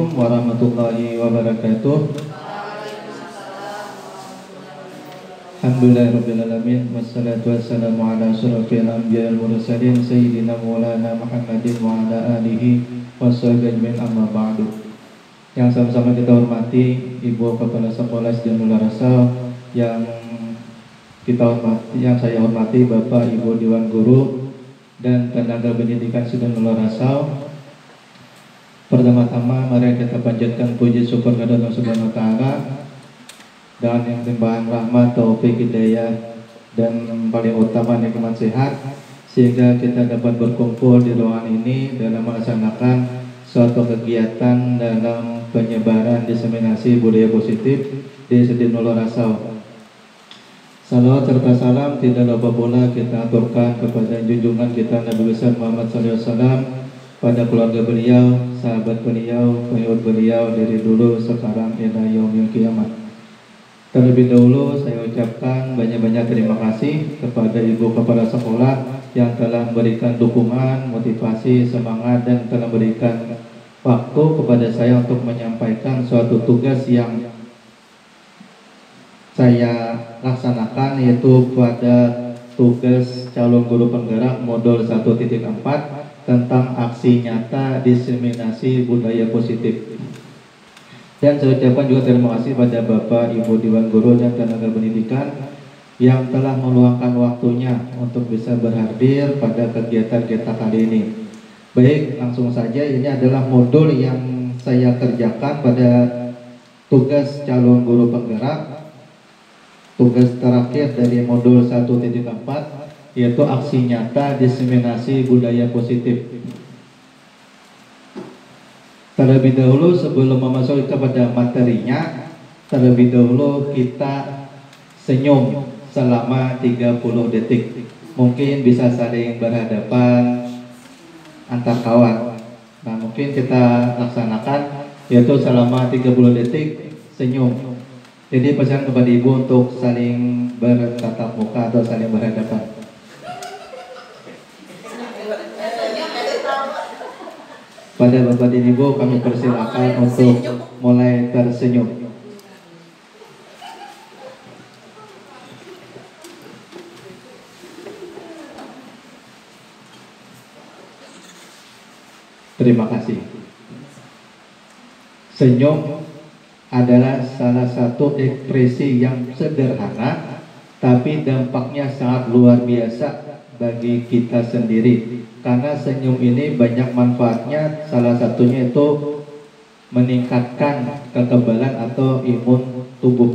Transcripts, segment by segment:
Assalamualaikum warahmatullahi wabarakatuh. Alhamdulillahirrabbilalamin. Wassalatu wassalamu ala asyrafil anbiya wal mursalin Sayyidina Maulana Muhammadin wa ala alihi wassabihin amma ba'du. Yang sama-sama kita hormati Ibu Kepala Sekolah SD Nurul Rasal, yang saya hormati Bapak Ibu Dewan Guru dan tenaga pendidikan SD Nurul Rasal. Pertama-tama mari kita panjatkan puji syukur kepada Allah Subhanahu wa taala, dan yang limpahan rahmat, taufik, hidayah, dan paling utama nikmat sehat, sehingga kita dapat berkumpul di ruangan ini dalam melaksanakan suatu kegiatan dalam penyebaran diseminasi budaya positif di SD Nurul Rasal. Salawat serta salam tidak lupa pula kita aturkan kepada junjungan kita Nabi besar Muhammad SAW, pada keluarga beliau, sahabat beliau, pengikut beliau dari dulu, sekarang, ila yaumil kiamat. Terlebih dahulu saya ucapkan banyak-banyak terima kasih kepada Ibu Kepala Sekolah yang telah memberikan dukungan, motivasi, semangat, dan telah memberikan waktu kepada saya untuk menyampaikan suatu tugas yang saya laksanakan, yaitu pada tugas calon guru penggerak modul 1.4 tentang aksi nyata diseminasi budaya positif. Dan saya ucapkan juga terima kasih pada Bapak Ibu Dewan Guru dan tenaga pendidikan yang telah meluangkan waktunya untuk bisa berhadir pada kegiatan kita kali ini. Baik, langsung saja, ini adalah modul yang saya kerjakan pada tugas calon guru penggerak, tugas terakhir dari modul 1.4, yaitu aksi nyata diseminasi budaya positif. Terlebih dahulu sebelum memasuki kepada materinya, terlebih dahulu kita senyum selama 30 detik. Mungkin bisa saling berhadapan antar kawan. Nah, mungkin kita laksanakan yaitu selama 30 detik senyum. Jadi pesan kepada Ibu untuk saling bertatap muka atau saling berhadapan. Pada Bapak dan Ibu kami persilakan untuk mulai tersenyum. Terima kasih. Senyum adalah salah satu ekspresi yang sederhana, tapi dampaknya sangat luar biasa bagi kita sendiri. Karena senyum ini banyak manfaatnya, salah satunya itu meningkatkan kekebalan atau imun tubuh,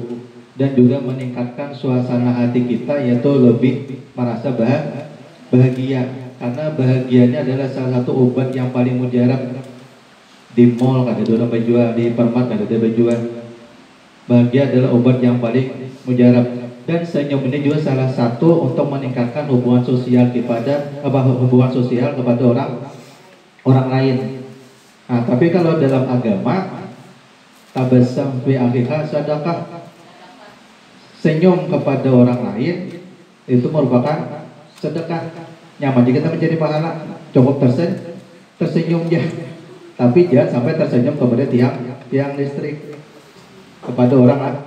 dan juga meningkatkan suasana hati kita, yaitu lebih merasa bahagia. Karena bahagianya adalah salah satu obat yang paling mujarab. Di mall ada orang berjual, di permat ada berjual. Bahagia adalah obat yang paling mujarab. Dan senyum ini juga salah satu untuk meningkatkan hubungan sosial kepada orang lain. Nah, tapi kalau dalam agama, tabassum fi akhika sadaqah, senyum kepada orang lain itu merupakan sedekah. Nyaman jika kita mencari pahala, cukup tersenyum ya. Tapi jangan sampai tersenyum kepada tiang listrik, kepada orang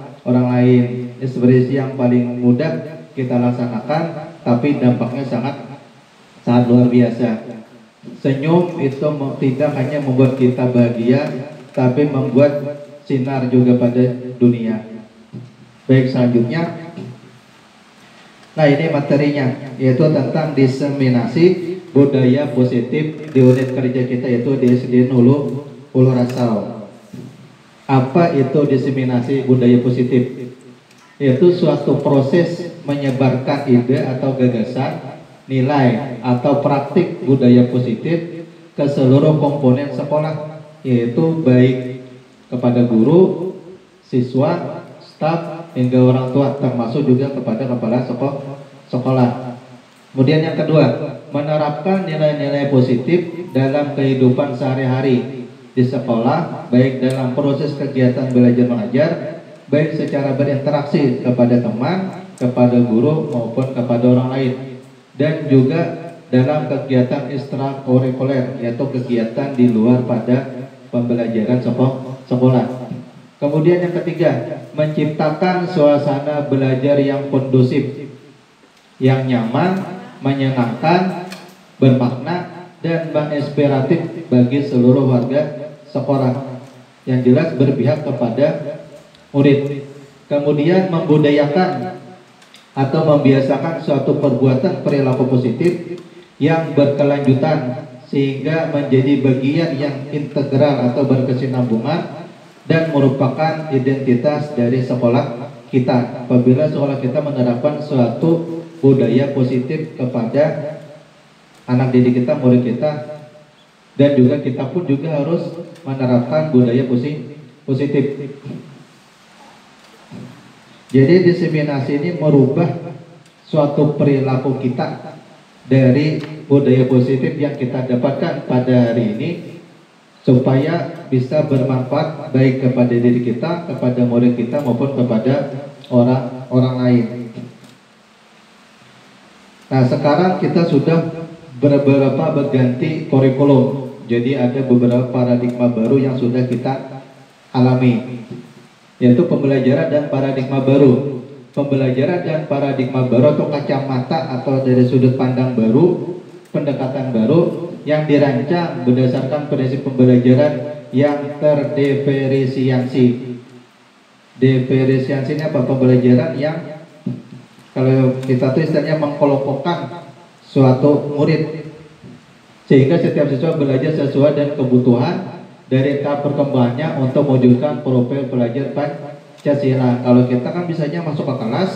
lain. Ekspresi yang paling mudah kita laksanakan, tapi dampaknya sangat luar biasa. Senyum itu tidak hanya membuat kita bahagia, tapi membuat sinar juga pada dunia. Baik, selanjutnya, nah ini materinya, yaitu tentang diseminasi budaya positif di unit kerja kita, yaitu di SD Nurul Rasal. Apa itu diseminasi budaya positif? Yaitu suatu proses menyebarkan ide atau gagasan, nilai atau praktik budaya positif ke seluruh komponen sekolah, yaitu baik kepada guru, siswa, staf, hingga orang tua, termasuk juga kepada kepala sekolah. Kemudian yang kedua, menerapkan nilai-nilai positif dalam kehidupan sehari-hari di sekolah, baik dalam proses kegiatan belajar mengajar, baik secara berinteraksi kepada teman, kepada guru, maupun kepada orang lain, dan juga dalam kegiatan ekstrakurikuler, yaitu kegiatan di luar pada pembelajaran sekolah. Kemudian yang ketiga, menciptakan suasana belajar yang kondusif, yang nyaman, menyenangkan, bermakna, dan menginspiratif bagi seluruh warga sekolah, yang jelas berpihak kepada murid. Kemudian membudayakan atau membiasakan suatu perbuatan perilaku positif yang berkelanjutan sehingga menjadi bagian yang integral atau berkesinambungan dan merupakan identitas dari sekolah kita. Apabila sekolah kita menerapkan suatu budaya positif kepada anak didik kita, murid kita, dan juga kita pun juga harus menerapkan budaya positif. Jadi diseminasi ini merubah suatu perilaku kita dari budaya positif yang kita dapatkan pada hari ini supaya bisa bermanfaat baik kepada diri kita, kepada murid kita maupun kepada orang lain. Nah, sekarang kita sudah beberapa berganti kurikulum. Jadi ada beberapa paradigma baru yang sudah kita alami, yaitu pembelajaran dan paradigma baru. Pembelajaran dan paradigma baru atau kacamata atau dari sudut pandang baru, pendekatan baru yang dirancang berdasarkan prinsip pembelajaran yang terdiferensiasi. Diferensiasi ini apa? Pembelajaran yang kalau kita tuh istilahnya mengkelompokkan suatu murid sehingga setiap siswa belajar sesuai dengan kebutuhan dari tahap perkembangannya untuk mewujudkan profil pelajar Pancasila. Kalau kita kan bisanya masuk ke kelas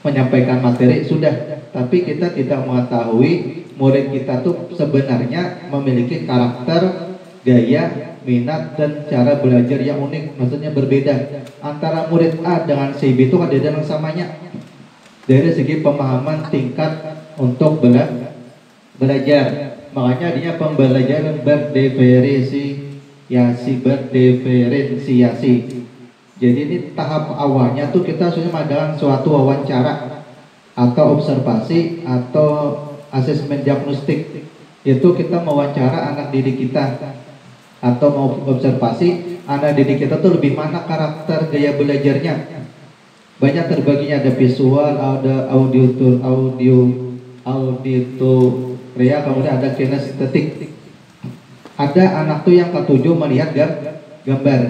menyampaikan materi sudah, tapi kita tidak mengetahui murid kita tuh sebenarnya memiliki karakter, gaya, minat, dan cara belajar yang unik, maksudnya berbeda antara murid A dengan si B itu ada yang samanya dari segi pemahaman tingkat untuk belajar. Makanya adanya pembelajaran berdiferensiasi. Jadi ini tahap awalnya tuh kita sudah mengadakan suatu wawancara atau observasi atau asesmen diagnostik. Itu kita mewawancara anak didik kita atau mau observasi anak didik kita tuh lebih mana karakter gaya belajarnya. Banyak terbaginya, ada visual, ada auditoria, kemudian ada kinestetik. Ada anak tuh yang ketujuh melihat gambar.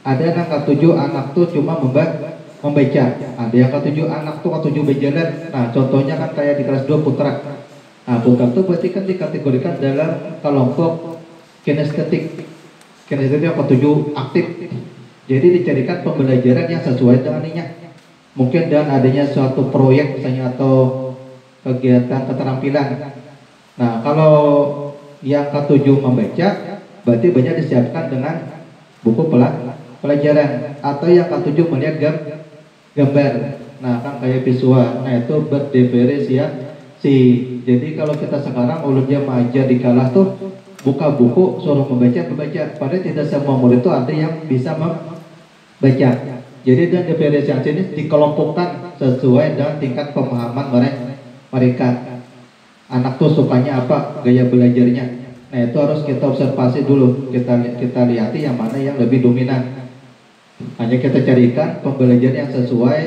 Ada anak ketujuh anak tuh cuma membaca. Ada yang ketujuh anak tuh ketujuh berjalan. Nah, contohnya kan kayak di kelas 2 putra. Nah, putra tuh berarti kan dikategorikan dalam kelompok kinestetik. Kinestetik yang ketujuh aktif. Jadi dicarikan pembelajaran yang sesuai dengan ini. Mungkin dengan adanya suatu proyek misalnya atau kegiatan keterampilan. Nah, kalau yang ketujuh membaca, berarti banyak disiapkan dengan buku pelajaran. Atau yang ketujuh melihat gambar. Nah, kan kayak visual. Nah, itu berdiferensiasi. Jadi kalau kita sekarang ulunnya mengajar di kelas tuh buka buku suruh membaca. Padahal tidak semua murid itu ada yang bisa membaca. Jadi dan diferensiasi ini dikelompokkan sesuai dengan tingkat pemahaman mereka. Anak tuh sukanya apa, gaya belajarnya. Nah, itu harus kita observasi dulu. Kita lihati yang mana yang lebih dominan. Hanya kita carikan pembelajaran yang sesuai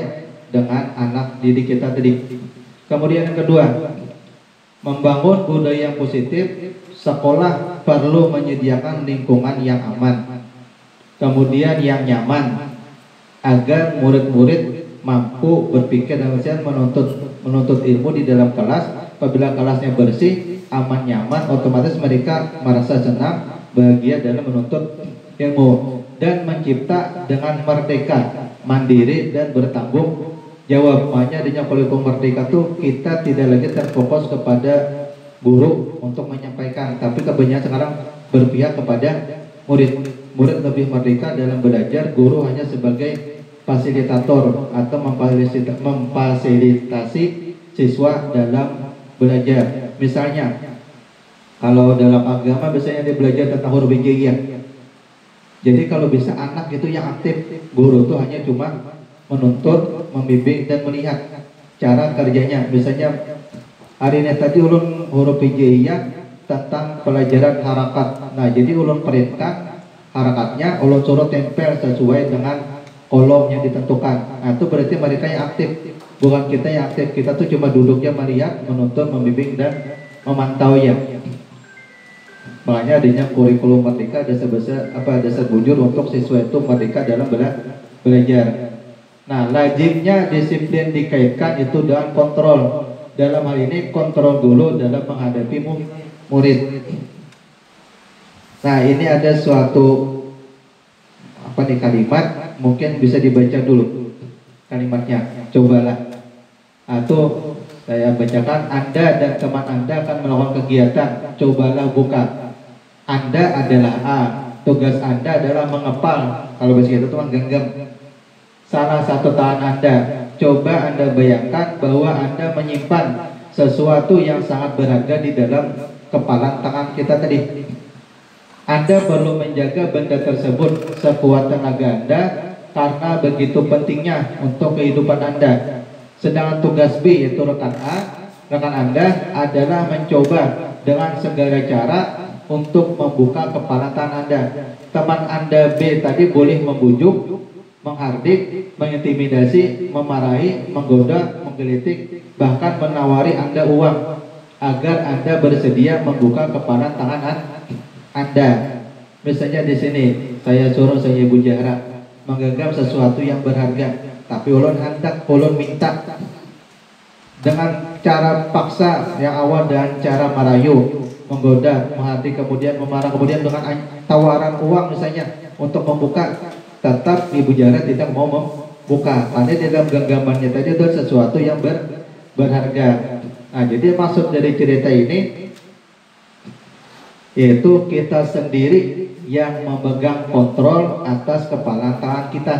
dengan anak didik kita tadi. Kemudian yang kedua, membangun budaya yang positif. Sekolah perlu menyediakan lingkungan yang aman, kemudian yang nyaman, agar murid-murid mampu berpikir dan menuntut ilmu di dalam kelas. Apabila kelasnya bersih, aman, nyaman, otomatis mereka merasa senang, bahagia dalam menuntut ilmu, dan mencipta dengan merdeka, mandiri, dan bertanggung jawab. Makanya adanya kurikulum merdeka tuh kita tidak lagi terfokus kepada guru untuk menyampaikan, tapi kebanyakan sekarang berpihak kepada murid. Murid lebih merdeka dalam belajar, guru hanya sebagai fasilitator atau memfasilitasi siswa dalam belajar. Misalnya, kalau dalam agama biasanya dia belajar tentang huruf hijaiyah. Jadi kalau bisa anak itu yang aktif, guru itu hanya cuma menuntut, membimbing, dan melihat cara kerjanya. Misalnya hari ini tadi ulun huruf hijaiyah tentang pelajaran harakat. Nah, jadi ulun perintah harakatnya, ulun suruh tempel sesuai dengan kolom yang ditentukan. Nah, itu berarti mereka yang aktif, bukan kita yang aktif. Kita tuh cuma duduknya melihat, menuntun, membimbing dan memantau ya. Makanya adanya kurikulum merdeka dasar bujur untuk siswa itu merdeka dalam belajar. Nah, lazimnya disiplin dikaitkan itu dengan kontrol. Dalam hal ini kontrol dulu dalam menghadapi murid. Nah, ini ada suatu kalimat, mungkin bisa dibaca dulu kalimatnya. Cobalah. Atau saya bacakan, Anda dan teman Anda akan melakukan kegiatan. Cobalah buka. Anda adalah A. Tugas Anda adalah mengepal. Kalau bahasa kita itu menggenggam salah satu tangan Anda. Coba Anda bayangkan bahwa Anda menyimpan sesuatu yang sangat berharga di dalam kepalan tangan kita tadi. Anda perlu menjaga benda tersebut sekuat tenaga Anda karena begitu pentingnya untuk kehidupan Anda. Sedangkan tugas B yaitu rekan Anda adalah mencoba dengan segala cara untuk membuka kepala tangan Anda. Teman Anda B tadi boleh membujuk, menghardik, mengintimidasi, memarahi, menggoda, menggelitik, bahkan menawari Anda uang agar Anda bersedia membuka kepala tangan Anda. Misalnya di sini saya suruh saya Ibu Jahra menggenggam sesuatu yang berharga, tapi ulun hendak, ulun minta dengan cara paksa yang awal dan cara merayu, menggoda, menghardik, kemudian memarah, kemudian dengan tawaran uang misalnya untuk membuka, tetap Ibu Jahra tidak mau membuka. Karena di dalam genggamannya tadi itu sesuatu yang berharga. Nah, jadi maksud dari cerita ini yaitu kita sendiri yang memegang kontrol atas kepala tangan kita.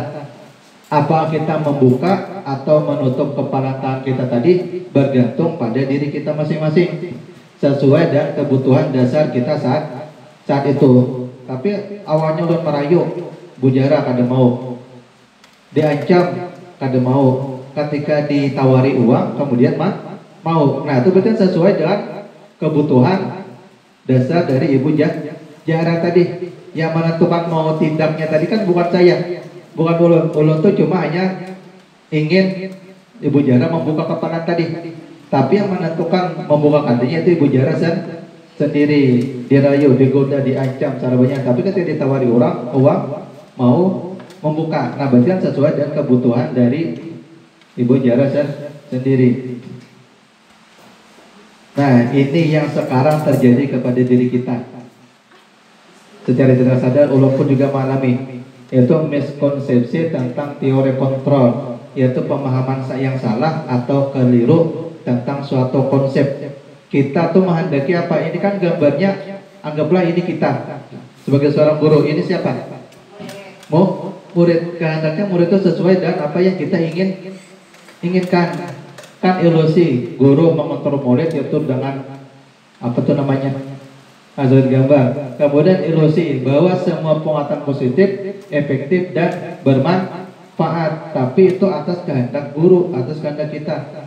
Apa kita membuka atau menutup kepala tangan kita tadi bergantung pada diri kita masing-masing, sesuai dengan kebutuhan dasar kita saat itu. Tapi awalnya ulun merayu, Bu Jahra kada mau, diancam kada mau, ketika ditawari uang kemudian mau. Nah, itu betul sesuai dengan kebutuhan dasar dari Ibu Jahra tadi. Yang menentukan mau tindaknya tadi kan bukan saya, bukan ulun. Ulun tuh cuma hanya ingin Ibu Jahra membuka kepala tadi. Tapi yang menentukan membuka kandinya itu Ibu Jahra sendiri. Dirayu, digoda, diancam secara banyak. Tapi ketika ditawari uang mau membuka. Nah, berarti kan sesuai dengan kebutuhan dari Ibu Jahra sendiri. Nah, ini yang sekarang terjadi kepada diri kita. Secara tidak sadar, ulun pun juga mengalami, yaitu miskonsepsi tentang teori kontrol, yaitu pemahaman yang salah atau keliru tentang suatu konsep. Kita tuh menghendaki apa? Ini kan gambarnya, anggaplah ini kita sebagai seorang guru. Ini siapa? Murid. Kehendaknya murid itu sesuai dengan apa yang kita inginkan. Kan ilusi guru mengontrol murid yaitu dengan apa tuh namanya? Azal gambar. Kemudian ilusi bahwa semua penguatan positif, efektif dan bermanfaat, tapi itu atas kehendak guru, atas kehendak kita.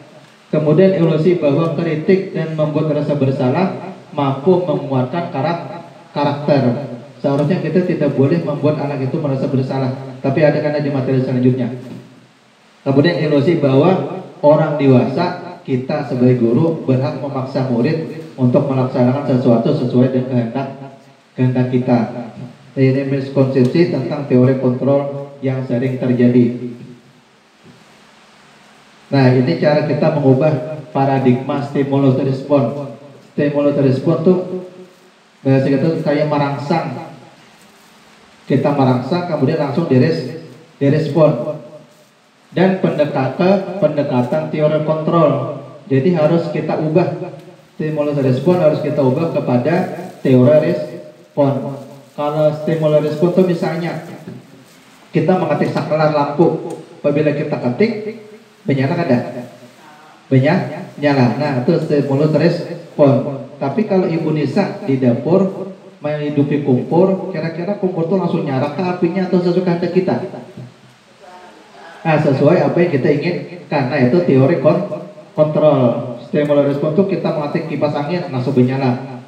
Kemudian ilusi bahwa kritik dan membuat rasa bersalah mampu menguatkan karakter. Seharusnya kita tidak boleh membuat anak itu merasa bersalah, tapi ada karena di materi selanjutnya. Kemudian ilusi bahwa orang dewasa, kita sebagai guru berhak memaksa murid untuk melaksanakan sesuatu sesuai dengan kehendak kita. Ini miskonsepsi tentang teori kontrol yang sering terjadi. Nah, ini cara kita mengubah paradigma stimulus respon. Stimulus respon tuh bahasa kita kayak merangsang. Kita merangsang kemudian langsung direspon. Dan pendekatan teori kontrol. Jadi harus kita ubah. Stimulus respon harus kita ubah kepada teori respon. Kalau stimulus respon itu misalnya kita mengetik saklar lampu, apabila kita ketik menyala kada? Nyala. Nah, itu stimulus respon. Tapi kalau Ibu Nisa di dapur menghidupi kompor, kira-kira kompor itu langsung nyala ke apinya atau sesuai kehendak kita? Nah, sesuai apa yang kita inginkan. Nah, itu teori kontrol. Stimulus respon itu kita mengetik kipas angin langsung menyala,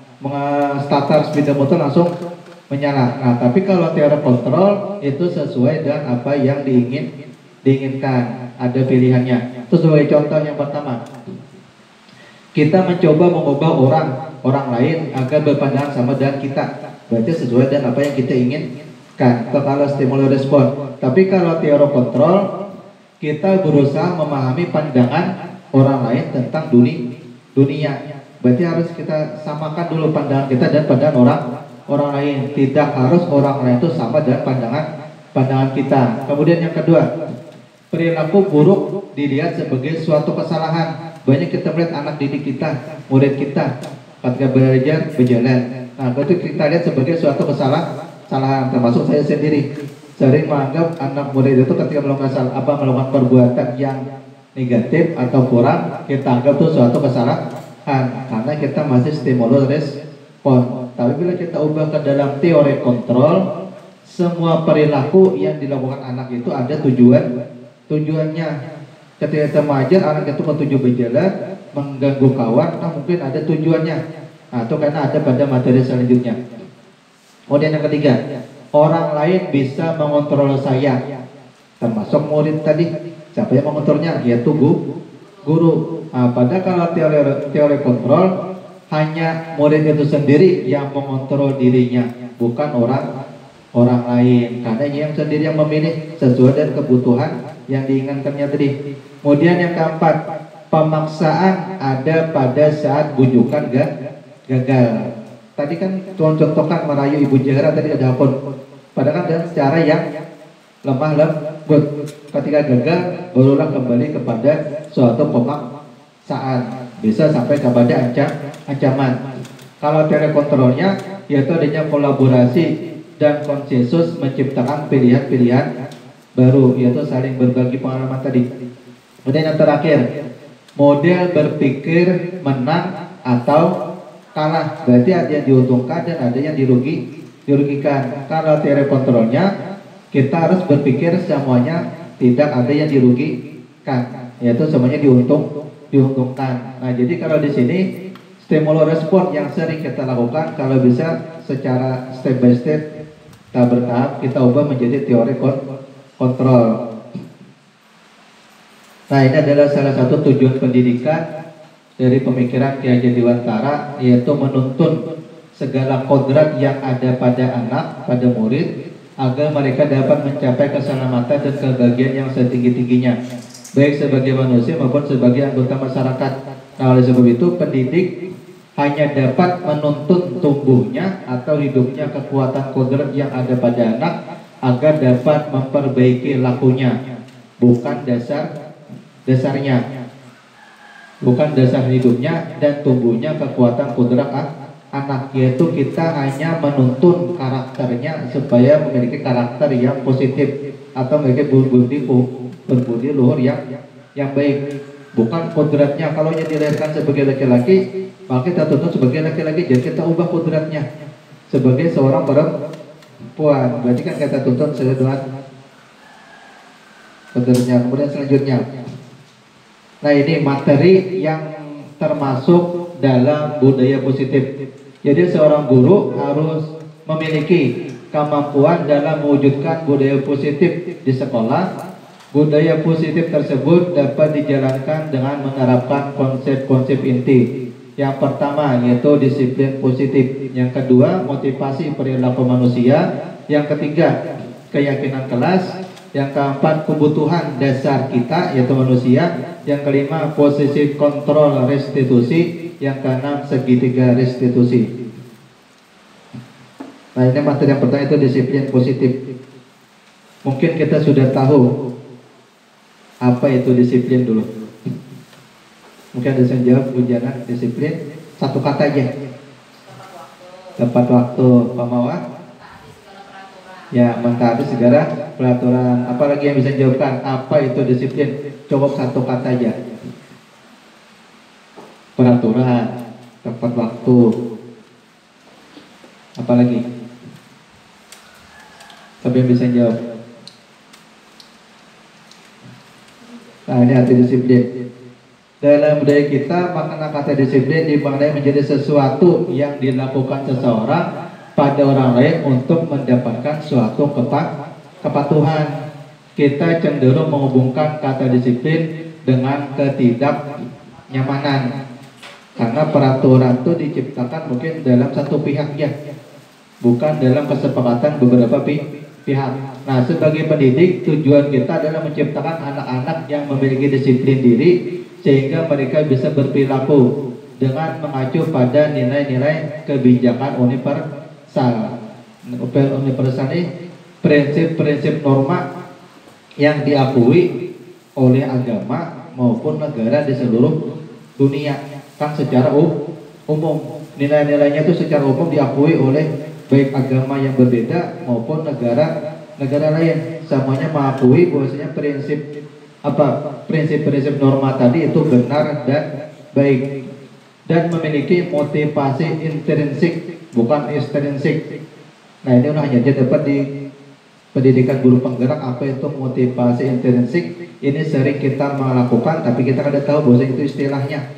starter sepeda motor langsung menyala. Nah, tapi kalau teori kontrol itu sesuai dengan apa yang diinginkan, ada pilihannya. Itu sebagai contoh yang pertama, kita mencoba mengubah orang lain agar berpandangan sama dengan kita, berarti sesuai dengan apa yang kita inginkan. Itu kalau stimulus respon. Tapi kalau teori kontrol, kita berusaha memahami pandangan orang lain tentang dunia. Berarti harus kita samakan dulu pandangan kita dan pandangan orang lain. Tidak harus orang lain itu sama dengan pandangan kita. Kemudian yang kedua, perilaku buruk dilihat sebagai suatu kesalahan. Banyak kita melihat anak didik kita, murid kita, ketika belajar berjalan. Nah, itu kita lihat sebagai suatu kesalahan. Termasuk saya sendiri sering menganggap anak murid itu ketika melakukan perbuatan yang negatif atau kurang, kita anggap itu suatu kesalahan karena kita masih stimulus respon. Tapi bila kita ubah ke dalam teori kontrol, semua perilaku yang dilakukan anak itu ada tujuannya. Ketika kita mengajar anak itu bertujuan berjalan, mengganggu kawan, nah mungkin ada tujuannya. Nah, itu karena ada pada materi selanjutnya. Kemudian yang ketiga, orang lain bisa mengontrol saya, termasuk murid tadi. Siapa yang mengontrolnya? Yaitu guru. Nah, pada kalau teori kontrol, hanya murid itu sendiri yang mengontrol dirinya, bukan orang lain. Karena yang sendiri yang memilih sesuai dengan kebutuhan yang diinginkannya tadi. Kemudian yang keempat, pemaksaan ada pada saat bujukan gagal. Tadi kan Tuhan contohkan merayu Ibu Jahra tadi ada akun. Padahal dengan cara yang lemah lembut. Ketika gagal, berulang kembali kepada suatu pemaksaan. Bisa sampai kepada ancaman. Kalau teori kontrolnya, yaitu adanya kolaborasi dan konsensus menciptakan pilihan-pilihan baru, yaitu saling berbagi pengalaman tadi. Kemudian yang terakhir, model berpikir menang atau kalah. Berarti ada yang diuntungkan dan ada yang dirugikan. Kalau teori kontrolnya, kita harus berpikir semuanya tidak ada yang dirugikan, yaitu semuanya diuntungkan. Nah, jadi kalau di sini stimulus respon yang sering kita lakukan, kalau bisa secara step by step, kita bertahap kita ubah menjadi teori kontrol. Nah, ini adalah salah satu tujuan pendidikan dari pemikiran Ki Hajar Dewantara, yaitu menuntun segala kodrat yang ada pada anak, pada murid, agar mereka dapat mencapai keselamatan dan kebahagiaan yang setinggi-tingginya, baik sebagai manusia maupun sebagai anggota masyarakat. Nah, oleh sebab itu pendidik hanya dapat menuntun tumbuhnya atau hidupnya kekuatan kodrat yang ada pada anak agar dapat memperbaiki lakunya, bukan dasarnya, bukan dasar hidupnya dan tumbuhnya kekuatan kodrat anak, yaitu kita hanya menuntun karakternya supaya memiliki karakter yang positif atau memiliki berbudi luhur yang baik, bukan kodratnya. Kalau yang dilahirkan sebagai laki-laki, maka kita tuntut sebagai laki-laki, jadi kita ubah kodratnya sebagai seorang perempuan, berarti kan kita tuntut sesuai dengan kodratnya. Kemudian selanjutnya, nah ini materi yang termasuk dalam budaya positif. Jadi seorang guru harus memiliki kemampuan dalam mewujudkan budaya positif di sekolah. Budaya positif tersebut dapat dijalankan dengan menerapkan konsep-konsep inti. Yang pertama yaitu disiplin positif. Yang kedua, motivasi perilaku manusia. Yang ketiga, keyakinan kelas. Yang keempat, kebutuhan dasar kita yaitu manusia. Yang kelima, posisi kontrol restitusi. Yang keenam, segitiga restitusi. Nah, ini materi yang pertama itu disiplin positif. Mungkin kita sudah tahu apa itu disiplin dulu. Mungkin ada yang jawab, Bujana, disiplin satu kata aja. Tepat waktu, pemawa. Ya, mentaati segala peraturan. Apalagi yang bisa jawabkan apa itu disiplin? Coba satu kata aja. Peraturan, tepat waktu. Apalagi? Siapa yang bisa jawab? Nah, ini arti disiplin. Dalam budaya kita, makna kata disiplin dimaknai menjadi sesuatu yang dilakukan seseorang pada orang lain untuk mendapatkan suatu kepatuhan. Kita cenderung menghubungkan kata disiplin dengan ketidaknyamanan, karena peraturan itu diciptakan mungkin dalam satu pihak ya, bukan dalam kesepakatan beberapa pihak. Nah, sebagai pendidik, tujuan kita adalah menciptakan anak-anak yang memiliki disiplin diri sehingga mereka bisa berperilaku dengan mengacu pada nilai-nilai kebijakan universal. Universal ini prinsip-prinsip norma yang diakui oleh agama maupun negara di seluruh dunia, kan secara umum. Nilai-nilainya itu secara umum diakui oleh baik agama yang berbeda maupun negara lain. Semuanya mengakui bahwasanya prinsip-prinsip norma tadi itu benar dan baik dan memiliki motivasi intrinsik bukan ekstrinsik. Nah, ini hanya dapat di pendidikan guru penggerak. Apa itu motivasi intrinsik? Ini sering kita melakukan tapi kita tidak tahu bahwa itu istilahnya.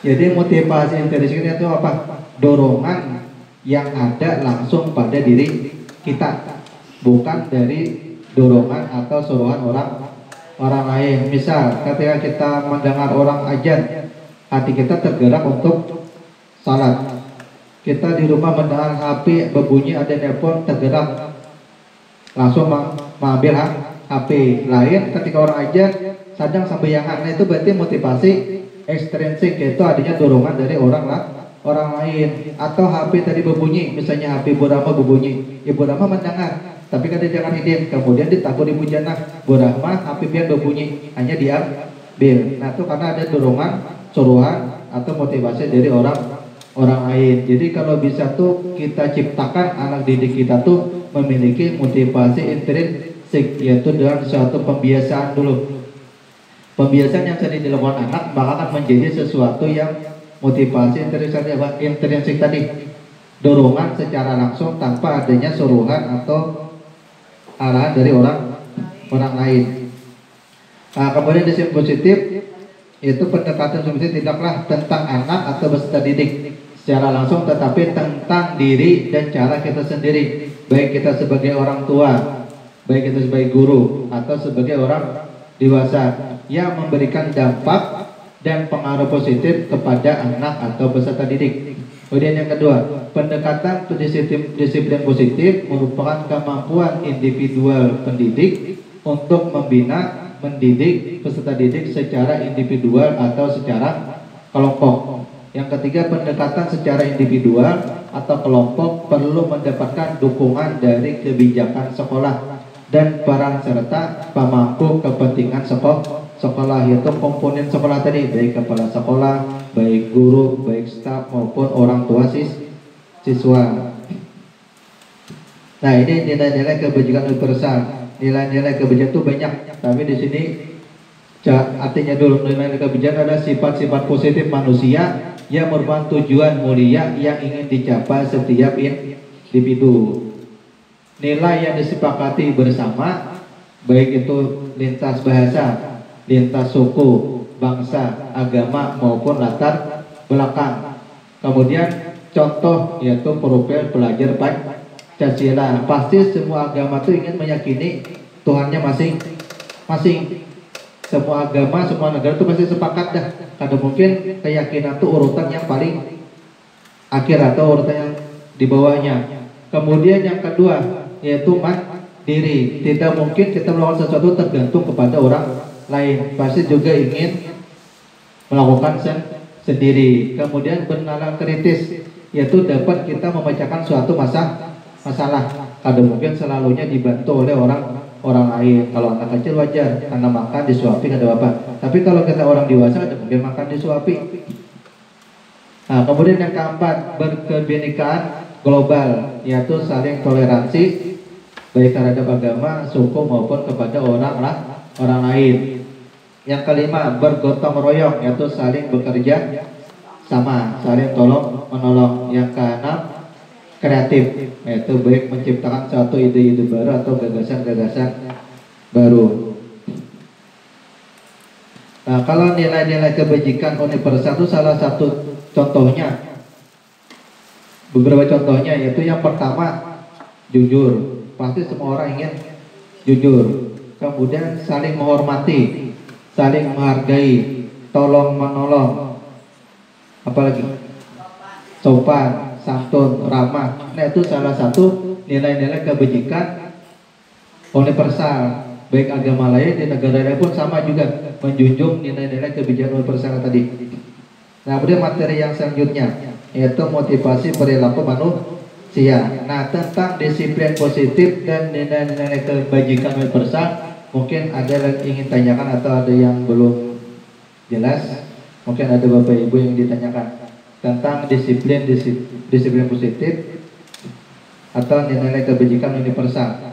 Jadi motivasi intrinsik itu apa? Dorongan yang ada langsung pada diri kita, bukan dari dorongan atau suruhan orang lain. Misal ketika kita mendengar orang azan, hati kita tergerak untuk salat. Kita di rumah mendengar HP berbunyi, ada telepon, tergerak langsung mengambil HP. Lain ketika orang azan sedang sambayangan, nah itu berarti motivasi ekstrinsik, yaitu adanya dorongan dari orang lain. Atau HP tadi berbunyi, misalnya HP Ibu Rahma berbunyi, Ibu Rahma mendengar tapi kan dia jangan hidin, kemudian ditagur Ibu Jannah, Bu Rahma HP pian berbunyi, hanya diambil. Nah itu karena ada dorongan, suruhan atau motivasi dari orang lain. Jadi kalau bisa tuh kita ciptakan anak didik kita tuh memiliki motivasi intrinsik, yaitu dengan suatu pembiasaan dulu. Pembiasaan yang sering dilakukan anak maka akan menjadi sesuatu yang motivasi intrinsik tadi, dorongan secara langsung tanpa adanya suruhan atau arahan dari orang lain. Nah, kemudian disiplin positif itu pendekatan positif tidaklah tentang anak atau peserta didik secara langsung, tetapi tentang diri dan cara kita sendiri, baik kita sebagai orang tua, baik kita sebagai guru atau sebagai orang dewasa, yang memberikan dampak dan pengaruh positif kepada anak atau peserta didik. Kemudian yang kedua, pendekatan disiplin positif merupakan kemampuan individual pendidik untuk mendidik peserta didik secara individual atau secara kelompok. Yang ketiga, pendekatan secara individual atau kelompok perlu mendapatkan dukungan dari kebijakan sekolah dan peran serta pemangku kepentingan sekolah, yaitu komponen sekolah tadi, baik kepala sekolah, baik guru, baik staf maupun orang tua siswa. Nah, ini nilai-nilai kebijakan universal. Nilai-nilai kebijakan itu banyak, tapi di sini artinya dulu nilai kebijakan adalah sifat-sifat positif manusia yang merupakan tujuan mulia yang ingin dicapai setiap individu. Nilai yang disepakati bersama, baik itu lintas bahasa, lintas suku, bangsa, agama maupun latar belakang. Kemudian contoh yaitu profil pelajar Pancasila. Pasti semua agama itu ingin meyakini Tuhannya masing-masing. Semua agama, semua negara itu pasti sepakat dah. Karena mungkin keyakinan itu urutan yang paling akhir atau urutan yang di bawahnya. Kemudian yang kedua yaitu mandiri. Tidak mungkin kita melakukan sesuatu tergantung kepada orang lain. Pasti juga ingin melakukan sendiri. Kemudian bernalar kritis, yaitu dapat kita memecahkan suatu masalah. Kadang mungkin selalunya dibantu oleh orang lain. Kalau anak kecil wajar karena makan disuapi ada bapak. Tapi kalau kita orang dewasa ada mungkin makan disuapi. Nah, kemudian yang keempat, berkebinekaan global, yaitu saling toleransi baik terhadap agama, suku maupun kepada orang lain. Yang kelima, bergotong royong, yaitu saling bekerja sama, saling tolong menolong. Yang keenam, kreatif, yaitu baik menciptakan suatu ide-ide baru atau gagasan-gagasan baru. Nah, kalau nilai-nilai kebajikan universal itu salah satu contohnya Beberapa contohnya yaitu yang pertama jujur, pasti semua orang ingin jujur. Kemudian saling menghormati, saling menghargai, tolong menolong, apalagi sopan, santun, ramah. Nah itu salah satu nilai-nilai kebajikan universal. Baik agama lain di negara lain pun sama juga menjunjung nilai-nilai kebijakan universal tadi. Nah kemudian materi yang selanjutnya yaitu motivasi perilaku manusia. Nah tentang disiplin positif dan nilai-nilai kebajikan universal mungkin ada yang ingin tanyakan atau ada yang belum jelas. Mungkin ada bapak ibu yang ditanyakan tentang disiplin positif atau nilai-nilai kebajikan universal.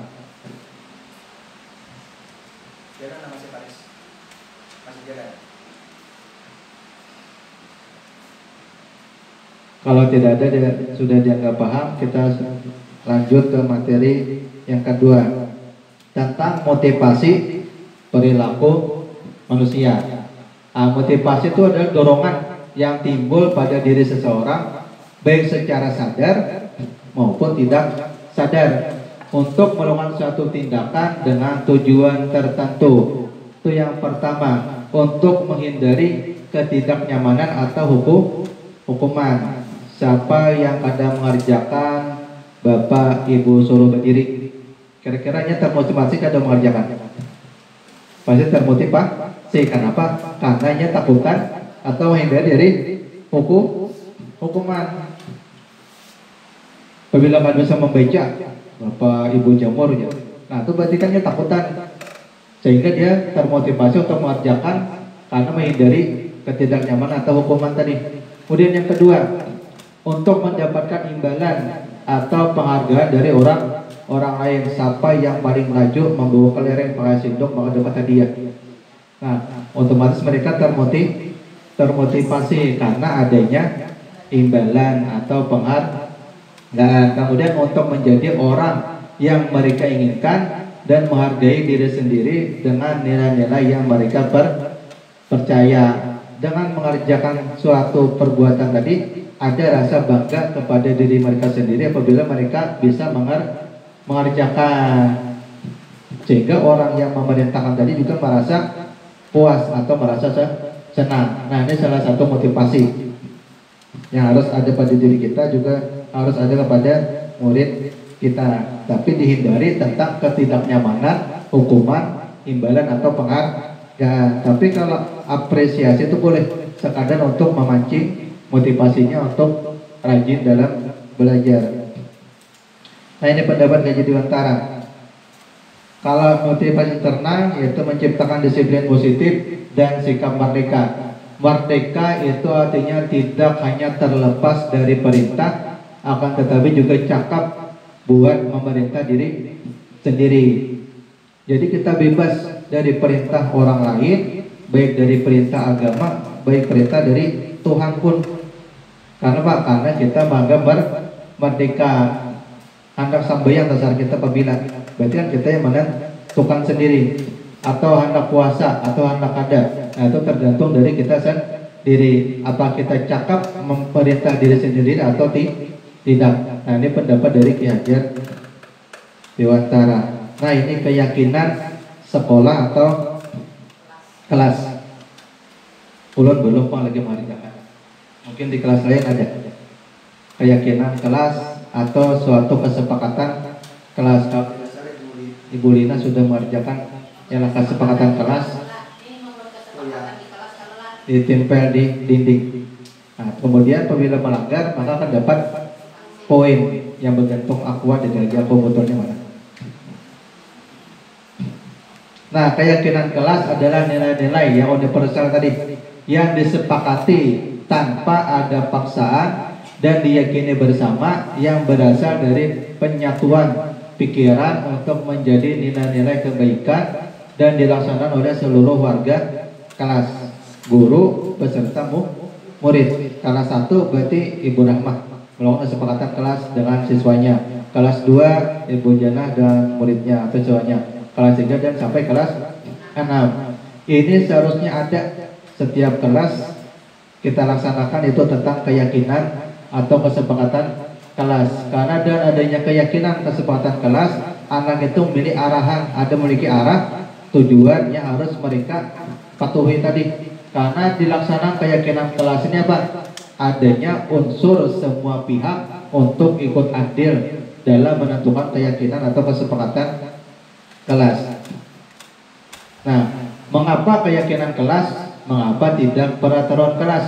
Kalau tidak ada sudah dianggap paham, kita lanjut ke materi yang kedua tentang motivasi perilaku manusia. Motivasi itu adalah dorongan yang timbul pada diri seseorang baik secara sadar maupun tidak sadar untuk melakukan suatu tindakan dengan tujuan tertentu. Itu yang pertama, untuk menghindari ketidaknyamanan atau hukuman. Siapa yang kadang mengerjakan bapak ibu suruh berdiri, kira-kiranya termotivasi kadang mengerjakan? Pasti termotivasi. Kenapa? Karena ia takutan atau menghindari dari hukuman. Apabila nggak bisa membaca bapak ibu jamur ya, nah itu berarti kan dia takutan, sehingga dia termotivasi untuk mengerjakan karena menghindari ketidaknyamanan atau hukuman tadi. Kemudian yang kedua, untuk mendapatkan imbalan atau penghargaan dari orang lain. Siapa yang paling maju membawa kelereng pakai sendok maka dapat hadiah. Nah otomatis mereka termotivasi karena adanya imbalan atau penghargaan. Kemudian untuk menjadi orang yang mereka inginkan dan menghargai diri sendiri dengan nilai-nilai yang mereka percaya. Dengan mengerjakan suatu perbuatan tadi ada rasa bangga kepada diri mereka sendiri apabila mereka bisa mengerjakan, sehingga orang yang memerintahkan tadi juga merasa puas atau merasa senang. Nah ini salah satu motivasi yang harus ada pada diri kita, juga harus ada kepada murid kita. Tapi dihindari tentang ketidaknyamanan, hukuman, imbalan atau penghargaan. Tapi kalau apresiasi itu boleh sekadar untuk memancing motivasinya untuk rajin dalam belajar. Nah ini pendapat Gaji Dewantara. Kalau motivasi internal yaitu menciptakan disiplin positif dan sikap merdeka. Merdeka itu artinya tidak hanya terlepas dari perintah, akan tetapi juga cakap buat memerintah diri sendiri. Jadi kita bebas dari perintah orang lain, baik dari perintah agama, baik perintah dari Tuhan pun. Karena apa? Karena kita bangga merdeka. Hendak sambayang dasar kita apabila, berarti kan kita yang menentukan sendiri. Atau hendak puasa, atau hendak ada. Nah itu tergantung dari kita sendiri. Apa kita cakap memerintah diri sendiri atau tidak. Nah ini pendapat dari Ki Hajar Dewantara. Nah ini keyakinan sekolah atau kelas. Ulun belum lagi mengerjakan. Mungkin di kelas lain ada keyakinan kelas atau suatu kesepakatan kelas. Ibu Lina sudah mengerjakan yang kesepakatan kelas ditempel di dinding. Nah, kemudian apabila melanggar maka akan dapat poin yang bergantung akuat dari komputernya mana. Nah, keyakinan kelas adalah nilai-nilai yang universal tadi yang disepakati tanpa ada paksaan dan diyakini bersama, yang berasal dari penyatuan pikiran untuk menjadi nilai-nilai kebaikan dan dilaksanakan oleh seluruh warga kelas, guru, peserta murid. Kelas 1 berarti Ibu Rahmah melakukan kesepakatan kelas dengan siswanya. Kelas 2 Ibu Janah dan muridnya atau siswanya. Kelas 3 dan sampai kelas 6. Ini seharusnya ada setiap kelas kita laksanakan itu tentang keyakinan atau kesepakatan kelas. Karena dengan adanya keyakinan kesepakatan kelas, anak itu memiliki arahan, ada memiliki arah tujuan yang harus mereka patuhi tadi. Karena dilaksanakan keyakinan kelas ini apa? Adanya unsur semua pihak untuk ikut andil dalam menentukan keyakinan atau kesepakatan kelas. Nah, mengapa keyakinan kelas? Mengapa tidak peraturan kelas?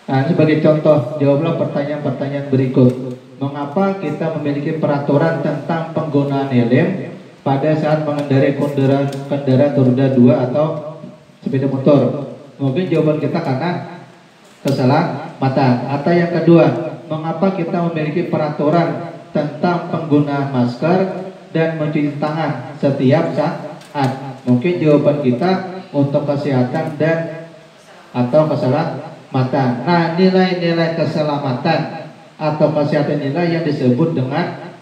Nah, sebagai contoh, jawablah pertanyaan-pertanyaan berikut. Mengapa kita memiliki peraturan tentang penggunaan helm pada saat mengendarai kendaraan roda 2 atau sepeda motor? Mungkin jawaban kita karena keselamatan. Atau yang kedua, mengapa kita memiliki peraturan tentang penggunaan masker dan mencuci tangan setiap saat? Mungkin jawaban kita untuk kesehatan dan atau keselamatan. Nah, nilai-nilai keselamatan atau kesehatan nilai yang disebut dengan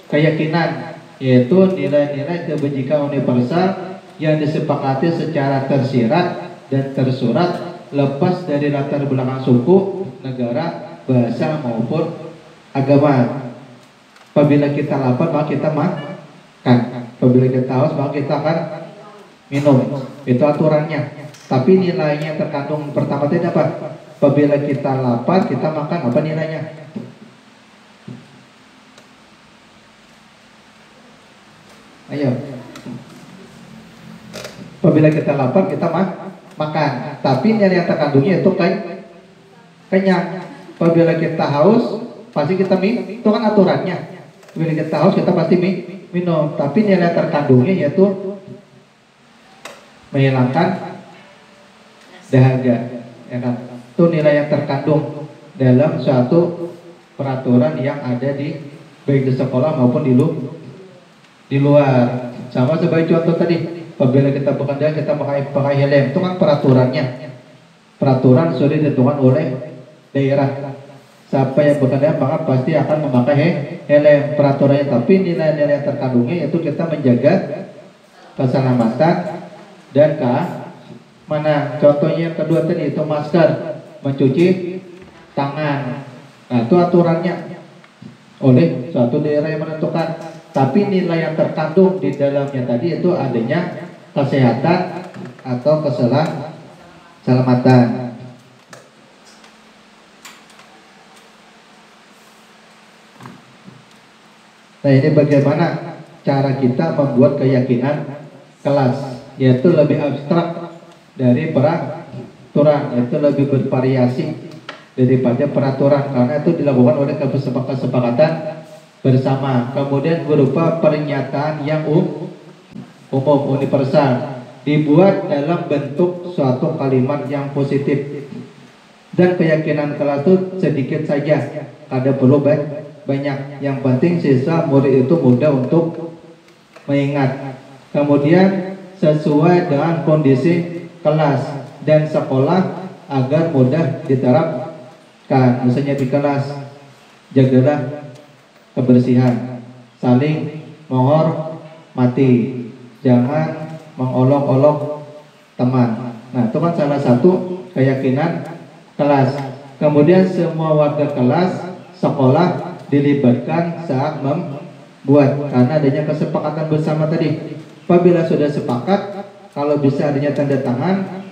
keyakinan, yaitu nilai-nilai kebajikan universal yang disepakati secara tersirat dan tersurat, lepas dari latar belakang suku, negara, bahasa maupun agama. Apabila kita lapar maka kita makan, apabila kita haus maka kita akan minum. Itu aturannya. Tapi nilainya terkandung pertama tadi apa? Apabila kita lapar kita makan, apa nilainya? Ayo. Apabila kita lapar kita makan. Tapi nilai yang terkandungnya itu kenyang. Apabila kita haus pasti kita minum. Itu kan aturannya. Apabila kita haus kita pasti minum. Tapi nilai terkandungnya yaitu menghilangkan dahaga, ya kan? Itu nilai yang terkandung dalam suatu peraturan yang ada di baik di sekolah maupun di luar. Sama sebagai contoh tadi, apabila kita bekerja kita pakai helm, itu kan peraturannya. Peraturan sudah ditentukan oleh daerah. Siapa yang bekerja maka pasti akan memakai helm, peraturannya. Tapi nilai-nilai yang terkandungnya yaitu kita menjaga keselamatan dan mana contohnya yang kedua tadi itu masker, mencuci tangan. Nah, itu aturannya oleh suatu daerah yang menentukan. Tapi nilai yang terkandung di dalamnya tadi itu adanya kesehatan atau keselamatan. Nah, ini bagaimana cara kita membuat keyakinan kelas, yaitu lebih abstrak dari peraturan, yaitu lebih bervariasi daripada peraturan, karena itu dilakukan oleh kesepakatan bersama. Kemudian berupa pernyataan yang umum universal, dibuat dalam bentuk suatu kalimat yang positif. Dan keyakinan kelas itu sedikit saja, kada perlu banyak. Yang penting siswa murid itu mudah untuk mengingat. Kemudian sesuai dengan kondisi kelas dan sekolah agar mudah diterapkan. Misalnya di kelas, jagalah kebersihan, saling menghormati, jangan mengolok-olok teman. Nah, itu kan salah satu keyakinan kelas. Kemudian semua warga kelas sekolah dilibatkan saat membuat, karena adanya kesepakatan bersama tadi. Apabila sudah sepakat, kalau bisa adanya tanda tangan,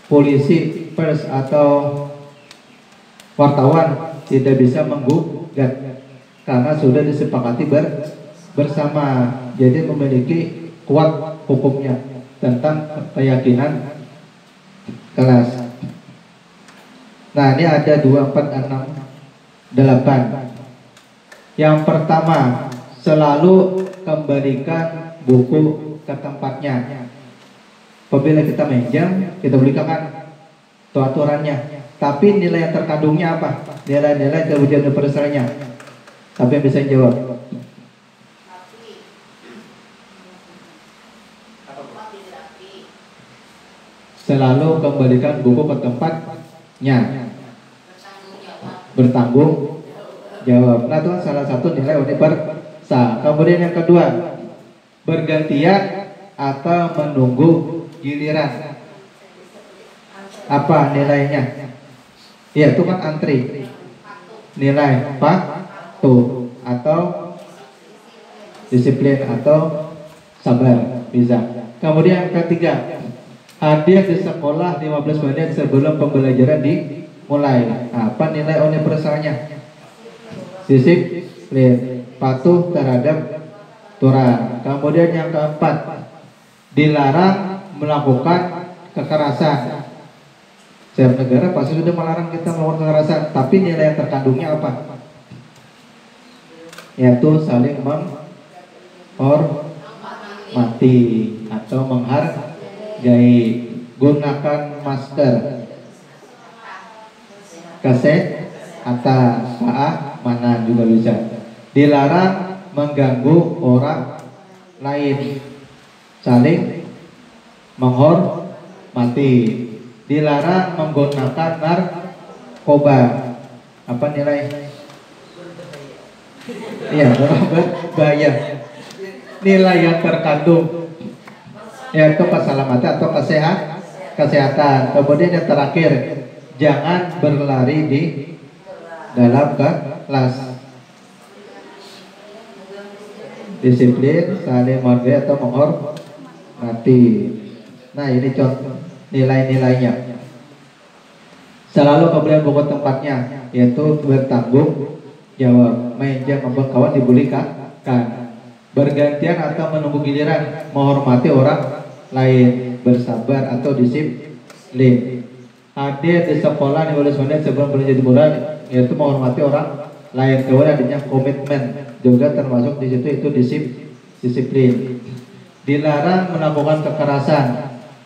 polisi, pers atau wartawan tidak bisa menggugat karena sudah disepakati bersama. Jadi memiliki kuat hukumnya tentang keyakinan kelas. Nah, ini ada 2, 4, 6, 8. Yang pertama, selalu kembalikan buku ke tempatnya. Apabila kita minjam, kita belikan, itu aturannya. Tapi nilai yang terkandungnya apa? Nilai-nilai kewujudan universalnya. Tapi yang bisa jawab. Selalu kembalikan buku ke tempatnya. Bertanggung jawab. Nah, itu salah satu nilai universal. Kemudian yang kedua, bergantian atau menunggu giliran. Apa nilainya? Ya, itu kan antri. nilai patuh atau disiplin atau sabar bisa. Kemudian yang ketiga, hadir di sekolah 15 menit sebelum pembelajaran dimulai. Apa nilai universalnya? Disiplin, patuh terhadap aturan. Kemudian yang keempat, dilarang melakukan kekerasan. Setiap negara pasti sudah melarang kita melakukan kekerasan, tapi nilai yang terkandungnya apa? Yaitu saling menghormati atau menghargai, gunakan masker, kesehatan, keamanan juga bisa. Dilarang mengganggu orang lain, saling menghormati. Dilarang menggunakan narkoba. Apa nilai? Iya, berbahaya. Nilai yang terkandung yaitu keselamatan atau kesehatan. Kemudian yang terakhir, jangan berlari di dalam kelas. Disiplin, saling menghargai atau menghormati. Nah, ini contoh nilai-nilainya. Selalu pemberian buku tempatnya, yaitu bertanggung jawab, menjam membuat kawan dibullykan, bergantian atau menunggu giliran, menghormati orang lain, bersabar atau disiplin. Hadir di sekolah 15 menit sebelum belajar dimulai, yaitu menghormati orang lain. Kemudian adanya komitmen juga termasuk di situ, itu disiplin. Dilarang melakukan kekerasan,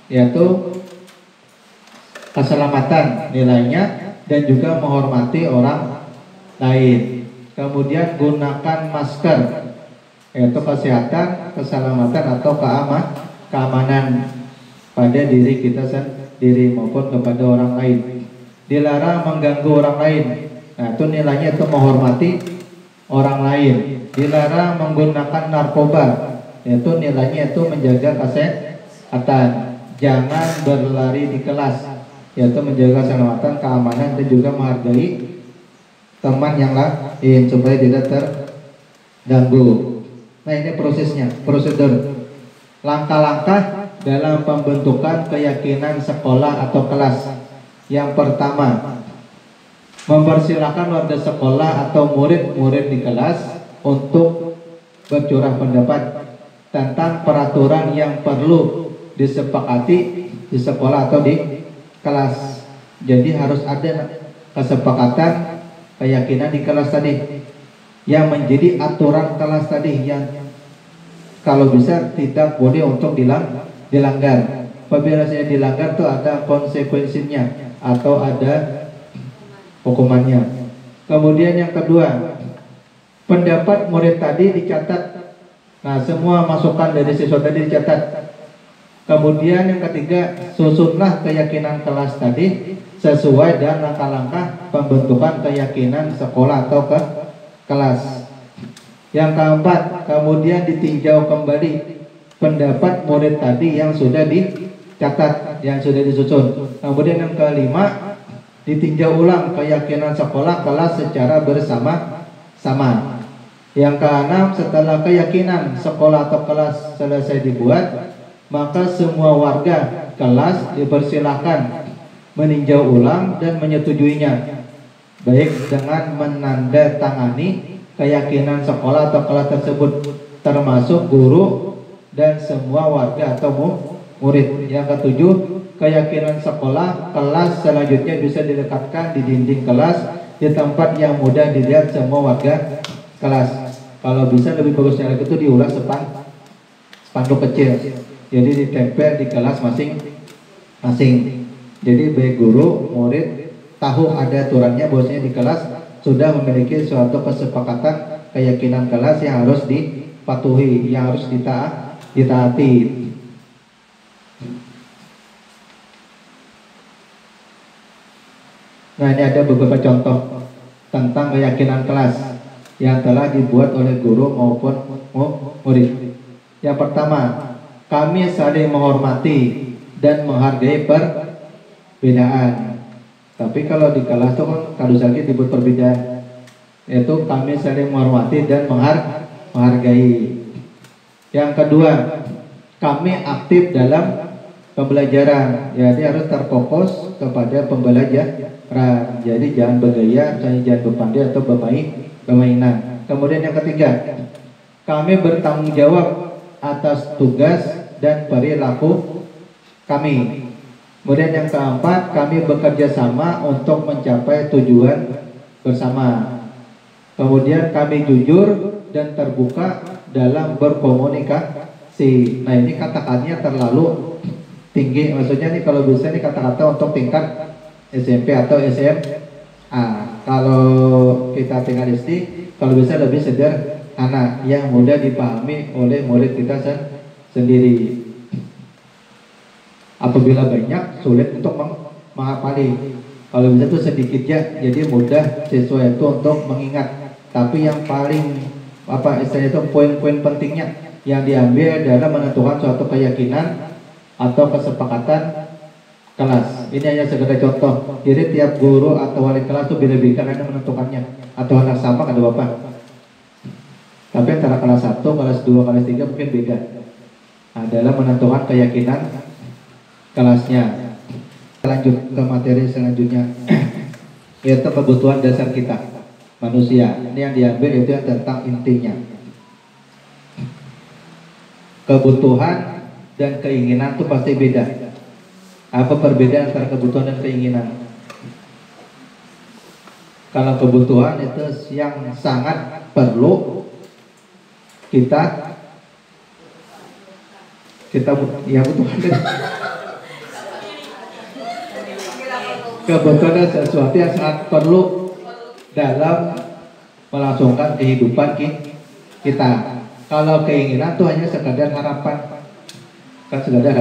yaitu keselamatan nilainya dan juga menghormati orang lain. Kemudian gunakan masker, yaitu kesehatan, keselamatan atau keamanan pada diri kita sendiri maupun kepada orang lain. Dilarang mengganggu orang lain. Nah, itu nilainya itu menghormati orang lain. Dilarang menggunakan narkoba, yaitu nilainya itu menjaga kesehatan. Jangan berlari di kelas, yaitu menjaga keselamatan, keamanan dan juga menghargai teman yang lain supaya tidak terganggu. Nah, ini prosesnya, prosedur. Langkah-langkah dalam pembentukan keyakinan sekolah atau kelas. Yang pertama, mempersilahkan warga sekolah atau murid-murid di kelas untuk bercurah pendapat tentang peraturan yang perlu disepakati di sekolah atau di kelas. Jadi harus ada kesepakatan keyakinan di kelas tadi yang menjadi aturan kelas tadi, yang kalau bisa tidak boleh untuk dilanggar. Apabila saya dilanggar itu ada konsekuensinya atau ada hukumannya. Kemudian yang kedua, pendapat murid tadi dicatat. Nah, semua masukan dari siswa tadi dicatat. Kemudian yang ketiga, susunlah keyakinan kelas tadi sesuai dengan langkah-langkah pembentukan keyakinan sekolah atau kelas. Yang keempat, kemudian ditinjau kembali pendapat murid tadi yang sudah dicatat, yang sudah disusun. Kemudian yang kelima, ditinjau ulang keyakinan sekolah kelas secara bersama-sama. Yang keenam, setelah keyakinan sekolah atau kelas selesai dibuat, maka semua warga kelas dipersilahkan meninjau ulang dan menyetujuinya, baik dengan menandatangani keyakinan sekolah atau kelas tersebut, termasuk guru dan semua warga atau murid. Yang ketujuh, keyakinan sekolah kelas selanjutnya bisa dilekatkan di dinding kelas di tempat yang mudah dilihat semua warga kelas. Kalau bisa lebih bagusnya lagi itu diulas spanduk kecil, jadi ditempel di kelas masing-masing. Jadi baik guru, murid tahu ada aturannya, bahwasanya di kelas sudah memiliki suatu kesepakatan keyakinan kelas yang harus dipatuhi, yang harus ditaati. Nah, ini ada beberapa contoh tentang keyakinan kelas yang telah dibuat oleh guru maupun murid. Yang pertama, kami saling menghormati dan menghargai perbedaan. Tapi kalau di kelas itu kan kalau sakit dibuat perbedaan, yaitu kami saling menghormati dan menghargai. Yang kedua, kami aktif dalam pembelajaran, jadi harus terfokus kepada pembelajaran. Jadi jangan bergaya, jangan berpandai atau bermainan. Kemudian yang ketiga, kami bertanggung jawab atas tugas dan perilaku kami. Kemudian yang keempat, kami bekerja sama untuk mencapai tujuan bersama. Kemudian kami jujur dan terbuka dalam berkomunikasi. Nah, ini kata-katanya terlalu tinggi, maksudnya nih kalau bisa nih kata-kata untuk tingkat SMP atau SMA. Kalau kita tingkat SD, kalau bisa lebih sederhana yang mudah dipahami oleh murid kita sendiri. Apabila banyak, sulit untuk menghafali. Kalau bisa itu sedikit ya, jadi mudah siswa itu untuk mengingat. Tapi yang paling istilahnya itu poin-poin pentingnya yang diambil dalam menentukan suatu keyakinan atau kesepakatan kelas. Ini hanya sekedar contoh. Jadi tiap guru atau wali kelas itu beda-beda karena menentukannya. Atau anak sama ada bapak. Tapi antara kelas 1, kelas 2, kelas 3 mungkin beda. Adalah menentukan keyakinan kelasnya. Lanjut ke materi selanjutnya. Yaitu kebutuhan dasar kita manusia. Ini yang diambil itu yang tentang intinya. Kebutuhan dan keinginan itu pasti beda. Apa perbedaan antara kebutuhan dan keinginan? Kalau kebutuhan itu yang sangat perlu kita ya butuhkan. Kebutuhan adalah sesuatu yang sangat perlu dalam melangsungkan kehidupan kita. Kalau keinginan itu hanya sekadar harapan, kan sekadar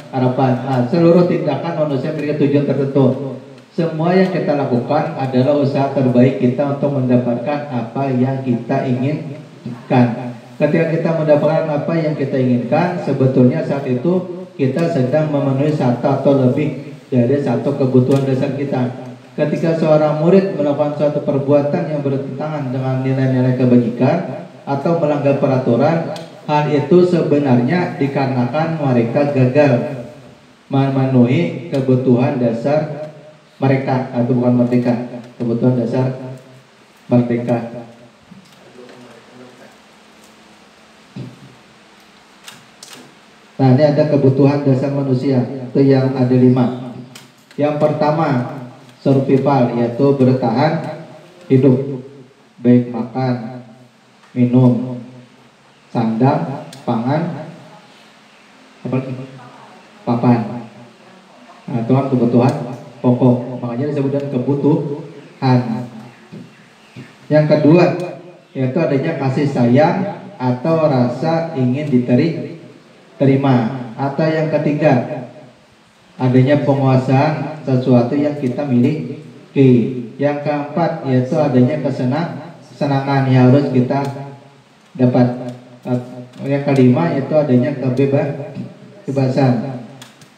harapan. Nah, seluruh tindakan manusia memiliki tujuan tertentu. Semua yang kita lakukan adalah usaha terbaik kita untuk mendapatkan apa yang kita inginkan. Ketika kita mendapatkan apa yang kita inginkan, sebetulnya saat itu kita sedang memenuhi satu atau lebih dari satu kebutuhan dasar kita. Ketika seorang murid melakukan suatu perbuatan yang bertentangan dengan nilai-nilai kebajikan atau melanggar peraturan, hal itu sebenarnya dikarenakan mereka gagal memenuhi kebutuhan dasar mereka, atau bukan merdeka, kebutuhan dasar merdeka. Nah, ini ada kebutuhan dasar manusia, itu yang ada 5. Yang pertama, survival, yaitu bertahan hidup, baik makan, minum, sandang, pangan, papan. Nah, itu kan kebutuhan pokok, makanya disebutkan kebutuhan. Yang kedua, yaitu adanya kasih sayang atau rasa ingin diterima. Atau yang ketiga, adanya penguasaan sesuatu yang kita miliki. Yang keempat, yaitu adanya kesenangan yang harus kita dapat. Yang kelima, yaitu adanya kebebasan.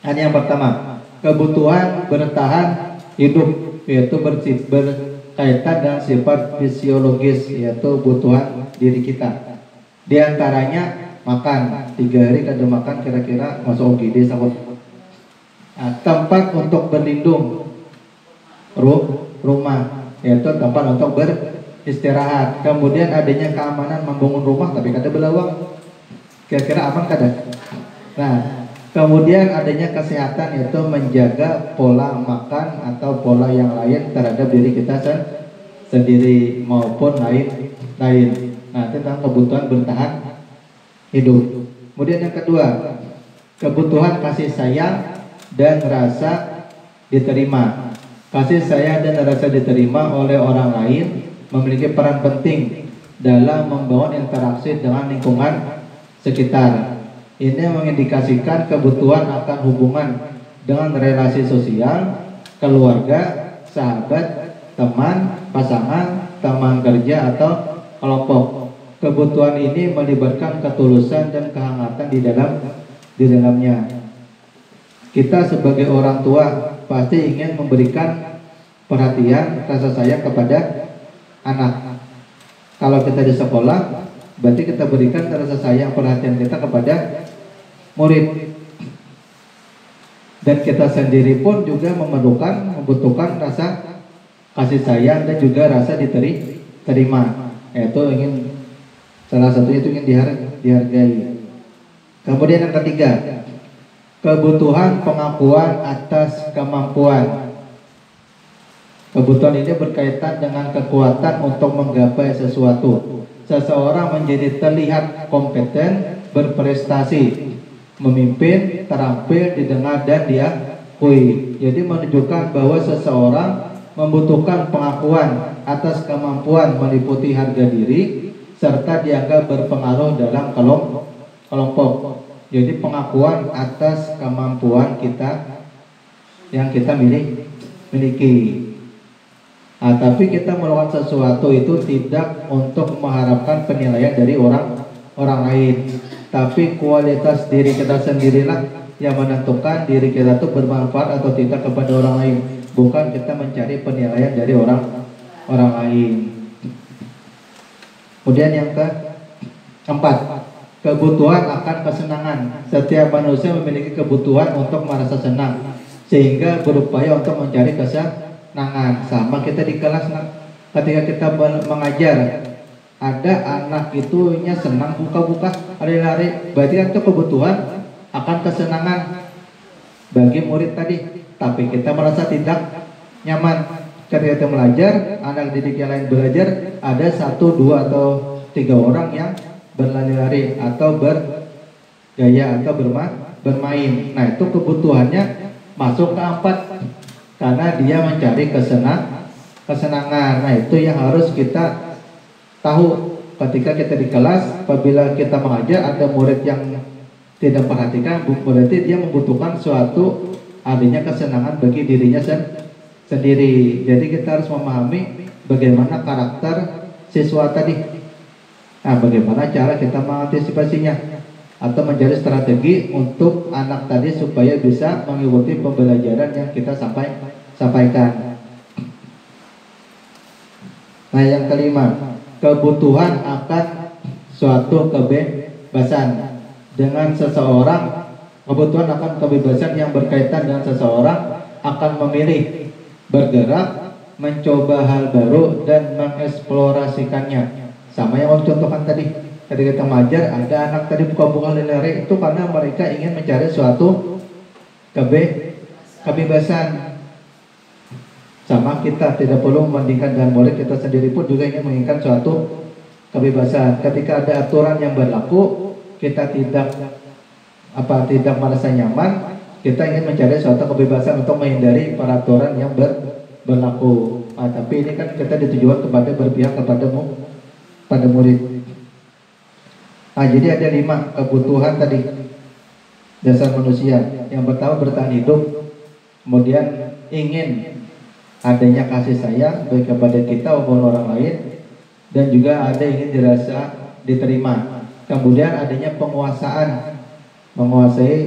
Yang pertama, kebutuhan bertahan hidup, yaitu berkaitan dengan sifat fisiologis, yaitu kebutuhan diri kita. Di antaranya makan, 3 hari kada makan kira-kira masuk OGD sama. Nah, tempat untuk berlindung, rumah, yaitu tempat untuk beristirahat. Kemudian adanya keamanan, membangun rumah tapi kada belawang, kira-kira aman kada? Nah, kemudian adanya kesehatan, yaitu menjaga pola makan atau pola yang lain terhadap diri kita sendiri maupun lain. Nah, tentang kebutuhan bertahan hidup. Kemudian yang kedua, kebutuhan kasih sayang dan rasa diterima. Kasih sayang dan rasa diterima oleh orang lain memiliki peran penting dalam membangun interaksi dengan lingkungan sekitar. Ini mengindikasikan kebutuhan akan hubungan dengan relasi sosial, keluarga, sahabat, teman, pasangan, teman kerja atau kelompok. Kebutuhan ini melibatkan ketulusan dan kehangatan di dalamnya. Kita sebagai orang tua pasti ingin memberikan perhatian, rasa sayang kepada anak. Kalau kita di sekolah, berarti kita berikan rasa sayang perhatian kita kepada murid. Dan kita sendiri pun juga membutuhkan rasa kasih sayang dan juga rasa diterima. Itu salah satunya itu ingin dihargai. Kemudian yang ketiga, kebutuhan pengakuan atas kemampuan. Kebutuhan ini berkaitan dengan kekuatan untuk menggapai sesuatu. Seseorang menjadi terlihat kompeten, berprestasi, memimpin, terampil, didengar dan diakui. Jadi menunjukkan bahwa seseorang membutuhkan pengakuan atas kemampuan meliputi harga diri serta dianggap berpengaruh dalam kelompok. Jadi pengakuan atas kemampuan kita yang kita miliki. Tapi kita melakukan sesuatu itu tidak untuk mengharapkan penilaian dari orang lain, tapi kualitas diri kita sendirilah yang menentukan diri kita itu bermanfaat atau tidak kepada orang lain, bukan kita mencari penilaian dari orang lain. Kemudian yang keempat, kebutuhan akan kesenangan. Setiap manusia memiliki kebutuhan untuk merasa senang, sehingga berupaya untuk mencari kesenangan. Sama kita di kelas, ketika kita mengajar, ada anak itunya senang buka-buka, lari-lari, berarti kan itu kebutuhan akan kesenangan bagi murid tadi. Tapi kita merasa tidak nyaman ketika kita belajar, anak didik yang lain belajar, ada 1, 2 atau 3 orang yang berlari-lari atau bergaya atau bermain. Nah, itu kebutuhannya masuk ke 4 karena dia mencari kesenangan. Nah, itu yang harus kita tahu ketika kita di kelas. Apabila kita mengajar ada murid yang tidak perhatikan, berarti dia membutuhkan suatu adanya kesenangan bagi dirinya sendiri. Jadi kita harus memahami bagaimana karakter siswa tadi. Nah, bagaimana cara kita mengantisipasinya atau mencari strategi untuk anak tadi supaya bisa mengikuti pembelajaran yang kita sampaikan. Nah, yang kelima, kebutuhan akan suatu kebebasan. Dengan seseorang, kebutuhan akan kebebasan yang berkaitan dengan seseorang akan memilih, bergerak, mencoba hal baru dan mengeksplorasikannya. Sama yang aku contohkan tadi, ketika kita mengajar, ada anak tadi buka-buka lari, itu karena mereka ingin mencari suatu kebebasan. Sama kita tidak perlu membandingkan dengan murid, kita sendiri pun juga ingin menginginkan suatu kebebasan. Ketika ada aturan yang berlaku, kita tidak merasa nyaman, kita ingin mencari suatu kebebasan untuk menghindari peraturan yang berlaku. Tapi ini kan kita ditujukan kepada berpihak pada murid. Jadi ada 5 kebutuhan tadi dasar manusia. Yang pertama, bertahan hidup, kemudian ingin adanya kasih sayang baik kepada kita maupun orang lain, dan juga ada ingin dirasa diterima. Kemudian adanya menguasai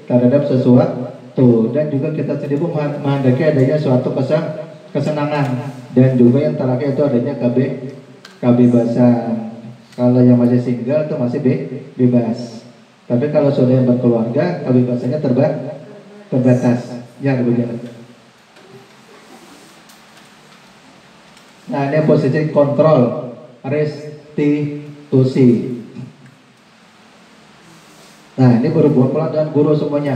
terhadap sesuatu, dan juga kita sendiri menghendaki adanya suatu kesenangan, dan juga yang terakhir itu adanya kebebasan. Kalau yang masih single itu masih bebas, tapi kalau sudah yang berkeluarga, kebebasannya terbatas. Ya, begitu. Nah, ini posisi kontrol, restitusi. Nah, ini berhubungan pula dengan guru semuanya.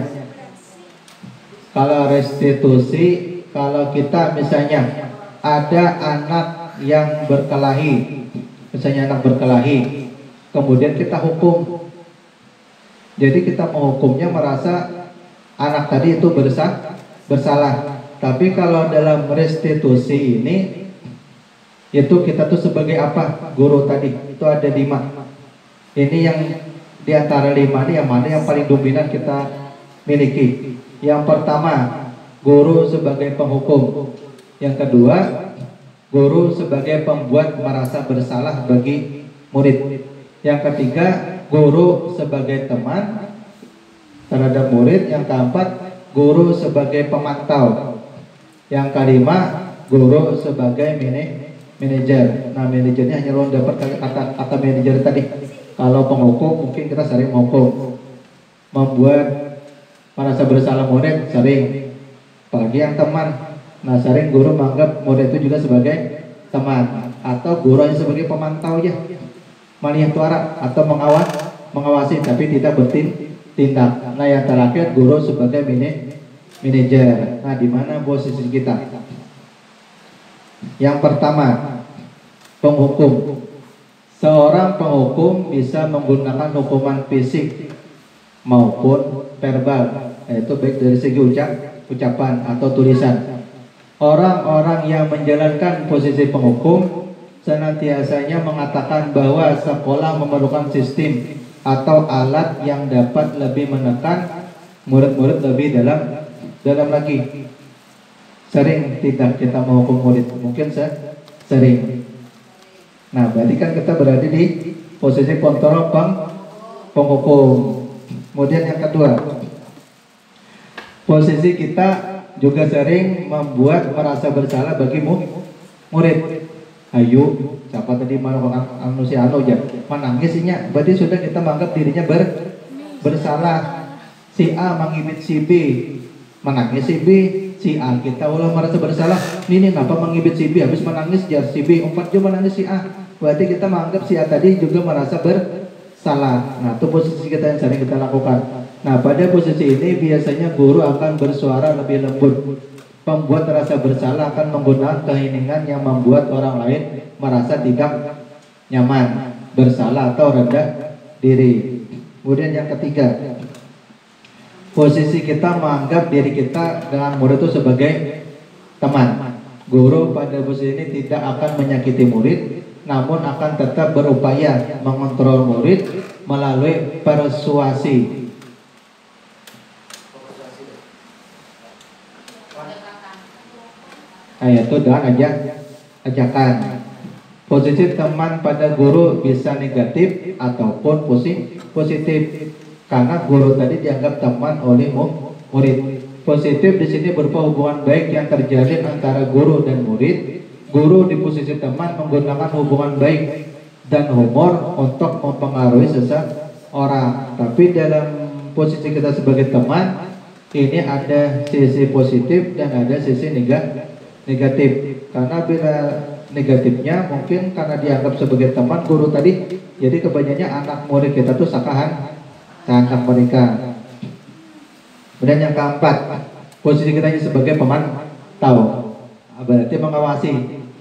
Kalau restitusi, kalau kita misalnya ada anak yang berkelahi, kemudian kita hukum. Jadi kita menghukumnya merasa anak tadi itu bersalah. Tapi kalau dalam restitusi ini, itu kita tuh sebagai apa? Guru tadi, itu ada 5. Ini yang di antara 5 ini yang mana yang paling dominan kita miliki? Yang pertama, guru sebagai penghukum. Yang kedua, guru sebagai pembuat merasa bersalah bagi murid. Yang ketiga, guru sebagai teman terhadap murid. Yang keempat, guru sebagai pemantau. Yang kelima, guru sebagai manajer. Nah, manajernya hanya lo dapat kata manajer tadi. Kalau penghukum mungkin kita sering menghukum, membuat merasa bersalah murid sering. Apalagi yang teman. Nah, sering guru menganggap murid itu juga sebagai teman, atau guru hanya sebagai pemantau aja, melihat tuara atau mengawasi tapi tidak bertindak. Nah, yang terakhir guru sebagai manajer. Nah, di mana posisi kita? Yang pertama, penghukum. Seorang penghukum bisa menggunakan hukuman fisik maupun verbal, yaitu baik dari segi ucapan atau tulisan. Orang-orang yang menjalankan posisi penghukum senantiasanya mengatakan bahwa sekolah memerlukan sistem atau alat yang dapat lebih menekan murid-murid lebih dalam lagi. Sering tidak kita menghukum murid? Mungkin sering. Nah, berarti kan kita berada di posisi kontrol penghukum. Kemudian yang kedua, posisi kita juga sering membuat merasa bersalah bagi murid. Ayo, siapa tadi melakukan manusia aja menangisnya, berarti sudah kita menganggap dirinya bersalah. Si A mengibit si B, menangis si B, si A kita merasa bersalah. Ini kenapa mengibit si B, habis menangis jar si B, 4 jam menangis si A. Berarti kita menganggap si A tadi juga merasa bersalah. Nah, itu posisi kita yang sering kita lakukan. Nah, pada posisi ini biasanya guru akan bersuara lebih lembut. Pembuat rasa bersalah akan menggunakan keheningan yang membuat orang lain merasa tidak nyaman, bersalah atau rendah diri. Kemudian yang ketiga, posisi kita menganggap diri kita dengan murid itu sebagai teman. Guru pada posisi ini tidak akan menyakiti murid, namun akan tetap berupaya mengontrol murid melalui persuasi. Yaitu dengan ajakan. Posisi teman pada guru bisa negatif ataupun positif, karena guru tadi dianggap teman oleh murid. Positif di sini berupa hubungan baik yang terjalin antara guru dan murid. Guru di posisi teman menggunakan hubungan baik dan humor untuk mempengaruhi seseorang. Tapi dalam posisi kita sebagai teman, ini ada sisi positif dan ada sisi negatif. Karena bila negatifnya mungkin karena dianggap sebagai teman guru tadi, jadi kebanyakannya anak murid kita tuh sangkah mereka. Kemudian yang keempat, posisi kita sebagai pemantau, berarti mengawasi.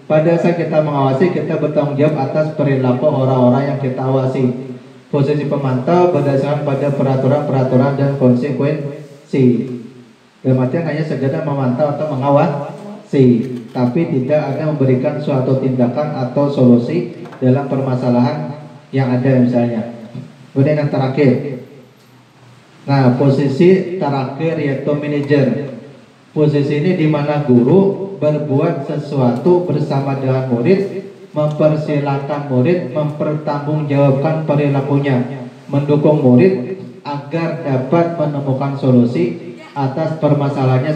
Pada saat kita mengawasi, kita bertanggung jawab atas perilaku orang-orang yang kita awasi. Posisi pemantau berdasarkan pada peraturan-peraturan dan konsekuensi. Dalam artian hanya sekedar memantau atau mengawasi, tapi tidak ada memberikan suatu tindakan atau solusi dalam permasalahan yang ada misalnya. Kemudian yang terakhir, nah posisi terakhir yaitu manajer. Posisi ini di mana guru berbuat sesuatu bersama dengan murid, mempersilahkan murid mempertanggungjawabkan perilakunya, mendukung murid agar dapat menemukan solusi atas permasalahannya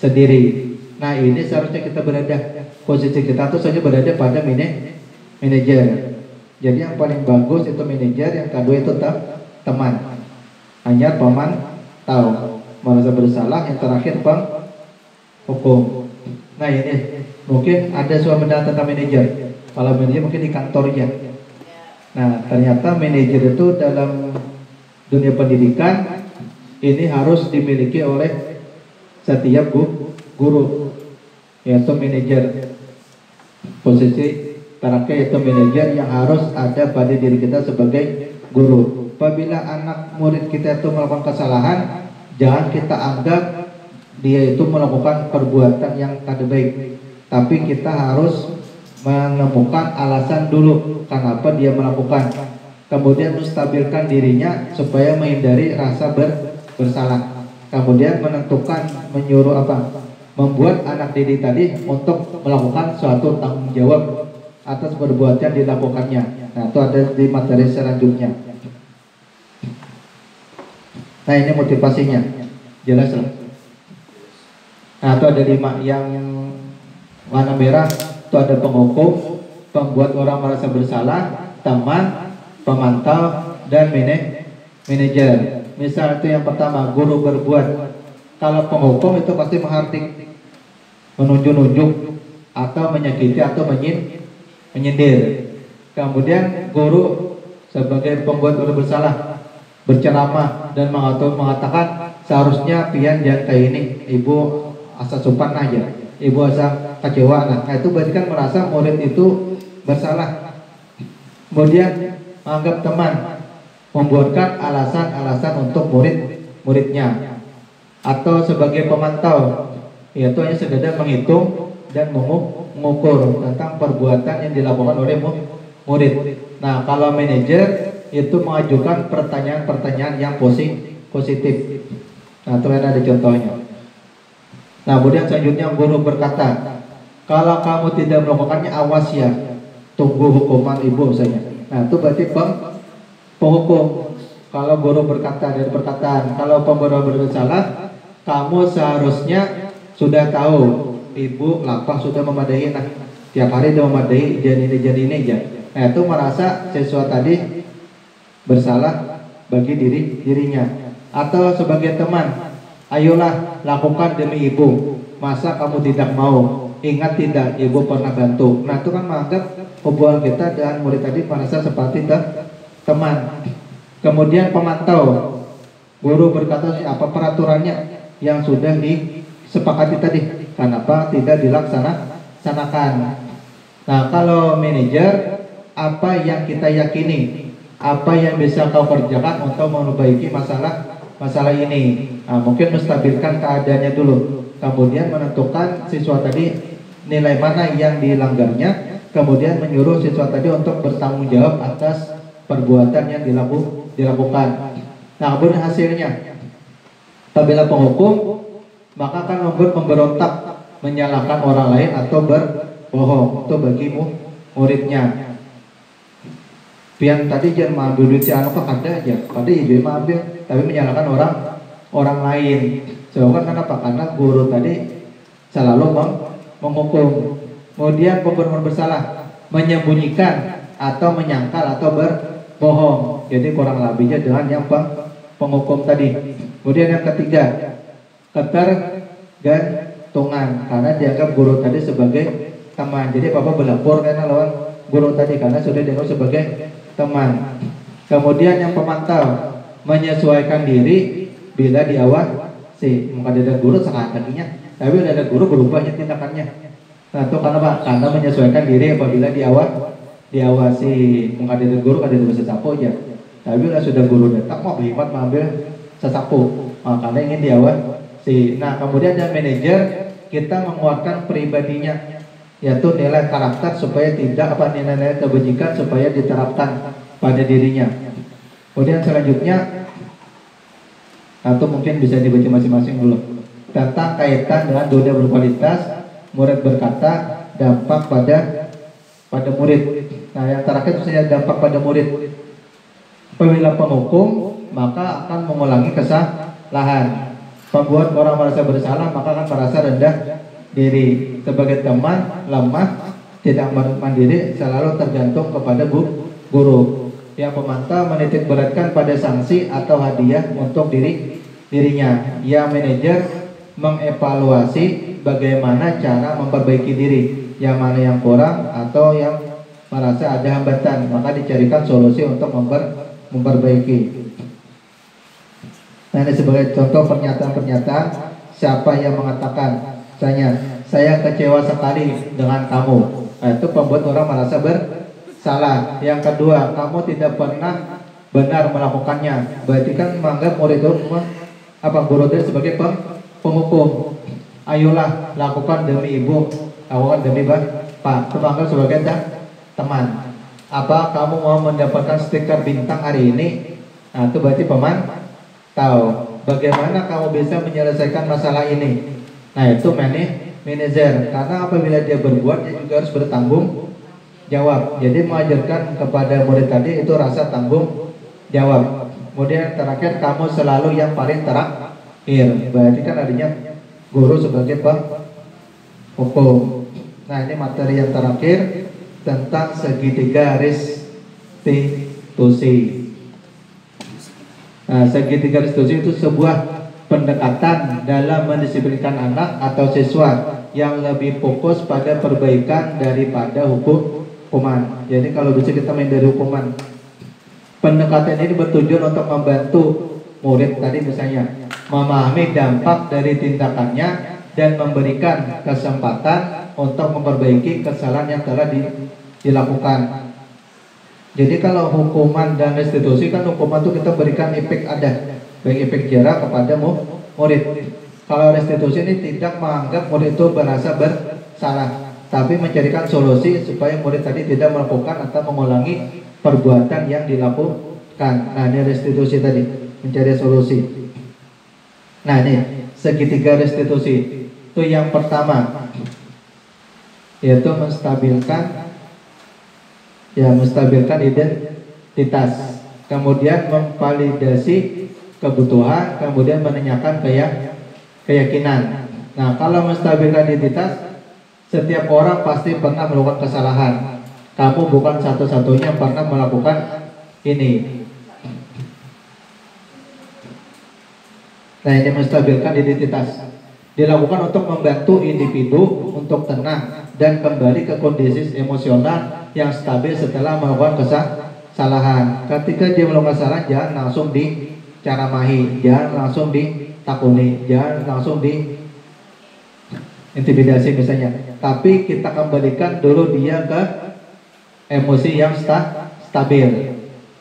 sendiri. Nah, ini seharusnya kita berada, posisi kita tuh saja berada pada manajer. Jadi yang paling bagus itu manajer, yang kedua itu teman. Hanya pemantau, merasa bersalah, yang terakhir penghukum. Nah, ini mungkin ada suatu mendengar tentang manajer. Kalau manajer mungkin di kantornya. Nah, ternyata manajer itu dalam dunia pendidikan ini harus dimiliki oleh setiap guru, yaitu manajer. Posisi terakhir yaitu manajer yang harus ada pada diri kita sebagai guru. Apabila anak murid kita itu melakukan kesalahan, jangan kita anggap dia itu melakukan perbuatan yang tidak baik, tapi kita harus menemukan alasan dulu kenapa dia melakukan, kemudian menstabilkan dirinya supaya menghindari rasa bersalah, kemudian menentukan menyuruh membuat anak didik tadi untuk melakukan suatu tanggung jawab atas perbuatan yang dilakukannya. Nah, itu ada di materi selanjutnya. Nah, ini motivasinya jelas lah. Nah, itu ada 5. Yang warna merah itu Itu ada penghukum, pembuat orang merasa bersalah, teman, pemantau, dan manajer. Misal itu yang pertama, guru berbuat. Kalau penghukum itu pasti menghardik, menunjuk-nunjuk, atau menyakiti, atau menyindir. Kemudian guru sebagai pembuat orang bersalah, berceramah dan mengatakan seharusnya pian jangan kayak ini, ibu asa sopan aja, ibu asa kecewa. Nah itu berarti kan merasa murid itu bersalah. Kemudian anggap teman, membuatkan alasan-alasan untuk muridnya, atau sebagai pemantau, yaitu hanya sekedar menghitung dan mengukur tentang perbuatan yang dilakukan oleh murid. Nah kalau manajer itu mengajukan pertanyaan-pertanyaan yang positif. Nah itu ada contohnya. Nah kemudian selanjutnya guru berkata, kalau kamu tidak melakukannya awas ya, tunggu hukuman ibu saja. Nah itu berarti penghukum. Kalau guru berkata dari perkataan, kalau pembuat bersalah, kamu seharusnya sudah tahu ibu lapang sudah memadai. Nah tiap hari sudah memadai jadi ini aja. Nah itu merasa sesuatu tadi bersalah bagi dirinya. Atau sebagai teman, ayolah lakukan demi ibu, masa kamu tidak mau, ingat tidak ibu pernah bantu. Nah itu kan menganggap hubungan kita dan murid tadi merasa seperti teman. Kemudian pemantau, guru berkata apa peraturannya yang sudah disepakati tadi, kenapa tidak dilaksanakan. Nah kalau manajer, apa yang kita yakini, apa yang bisa kau kerjakan untuk memperbaiki masalah ini. Nah, mungkin menstabilkan keadaannya dulu, kemudian menentukan siswa tadi nilai mana yang dilanggarnya, kemudian menyuruh siswa tadi untuk bertanggung jawab atas perbuatan yang dilakukan. Nah kemudian hasilnya, apabila penghukum, maka akan memberontak, menyalahkan orang lain atau berbohong. Itu bagi muridnya. Pian tadi jangan mengambil duit si anu kok ada aja, pada ibu mengambil, tapi menyalahkan orang lain. Sebabkan kenapa? Karena guru tadi selalu menghukum. Kemudian pembuat bersalah, menyembunyikan atau menyangkal atau berbohong. Jadi kurang lebihnya dengan yang penghukum tadi. Kemudian yang ketiga, ketergantungan, karena dianggap guru tadi sebagai teman. Jadi bapak berlapor karena lawan guru tadi karena sudah dianggap sebagai teman. Kemudian yang pemantau, menyesuaikan diri bila diawasi. Mungkin ada guru sekarang kakinya, tapi ada guru berubahnya tindakannya. Nah itu kenapa? Karena menyesuaikan diri apabila diawasi. Mungkin ada guru ada bisa sapu aja, tapi kalau sudah guru datang mau berhemat mengambil sesapu, karena ingin diawasi. Nah kemudian yang manajer, kita menguatkan pribadinya, yaitu nilai karakter supaya tidak nilai-nilai kebajikan supaya diterapkan pada dirinya. Kemudian selanjutnya, atau mungkin bisa dibaca masing-masing dulu, tentang kaitan dengan dunia berkualitas. Murid berkata, dampak pada murid. Nah yang terakhir saya dampak pada murid. Apabila penghukum, maka akan mengulangi kesalahan. Pembuat orang merasa bersalah, maka akan merasa rendah diri. Sebagai teman lemah, tidak mandiri, selalu tergantung kepada guru. Yang pemantau menitik beratkan pada sanksi atau hadiah untuk dirinya. Yang manajer mengevaluasi bagaimana cara memperbaiki diri, yang mana yang kurang atau yang merasa ada hambatan, maka dicarikan solusi untuk memperbaiki. Nah ini sebagai contoh pernyataan-pernyataan siapa yang mengatakan, saya kecewa sekali dengan kamu. Nah, itu pembuat orang merasa bersalah. Yang kedua, kamu tidak pernah benar melakukannya. Berarti kan menganggap murid itu guru itu sebagai penghukum. Ayolah lakukan demi ibu, lakukan demi bapak. Itu menganggap sebagai teman. Apa kamu mau mendapatkan stiker bintang hari ini? Nah itu berarti pemantau. Bagaimana kamu bisa menyelesaikan masalah ini? Nah itu manajer, karena apabila dia berbuat, dia juga harus bertanggung jawab. Jadi mengajarkan kepada murid tadi itu rasa tanggung jawab. Kemudian terakhir, kamu selalu yang paling terakhir. Berarti kan adanya guru sebagai penghukum. Nah, ini materi yang terakhir tentang segitiga restitusi. Nah, segitiga restitusi itu sebuah pendekatan dalam mendisiplinkan anak atau siswa yang lebih fokus pada perbaikan daripada hukuman. Jadi kalau bisa kita menghindari hukuman. Pendekatan ini bertujuan untuk membantu murid tadi misalnya memahami dampak dari tindakannya dan memberikan kesempatan untuk memperbaiki kesalahan yang telah dilakukan. Jadi kalau hukuman dan restitusi kan hukuman itu kita berikan efek ada, baik efek jerah kepada murid. Kalau restitusi ini tidak menganggap murid itu merasa bersalah, tapi mencarikan solusi supaya murid tadi tidak melakukan atau mengulangi perbuatan yang dilakukan. Nah, ini restitusi tadi, mencari solusi. Nah, ini segitiga restitusi. Itu yang pertama, yaitu menstabilkan identitas, kemudian memvalidasi kebutuhan, kemudian menanyakan keyakinan. Nah, kalau menstabilkan identitas, setiap orang pasti pernah melakukan kesalahan. Kamu bukan satu-satunya yang pernah melakukan ini. Nah, ini menstabilkan identitas dilakukan untuk membantu individu untuk tenang dan kembali ke kondisi emosional yang stabil setelah melakukan kesalahan. Ketika dia melakukan kesalahan, jangan langsung diceramahi, jangan langsung ditakuni, jangan langsung diintimidasi misalnya. Tapi kita kembalikan dulu dia ke emosi yang stabil.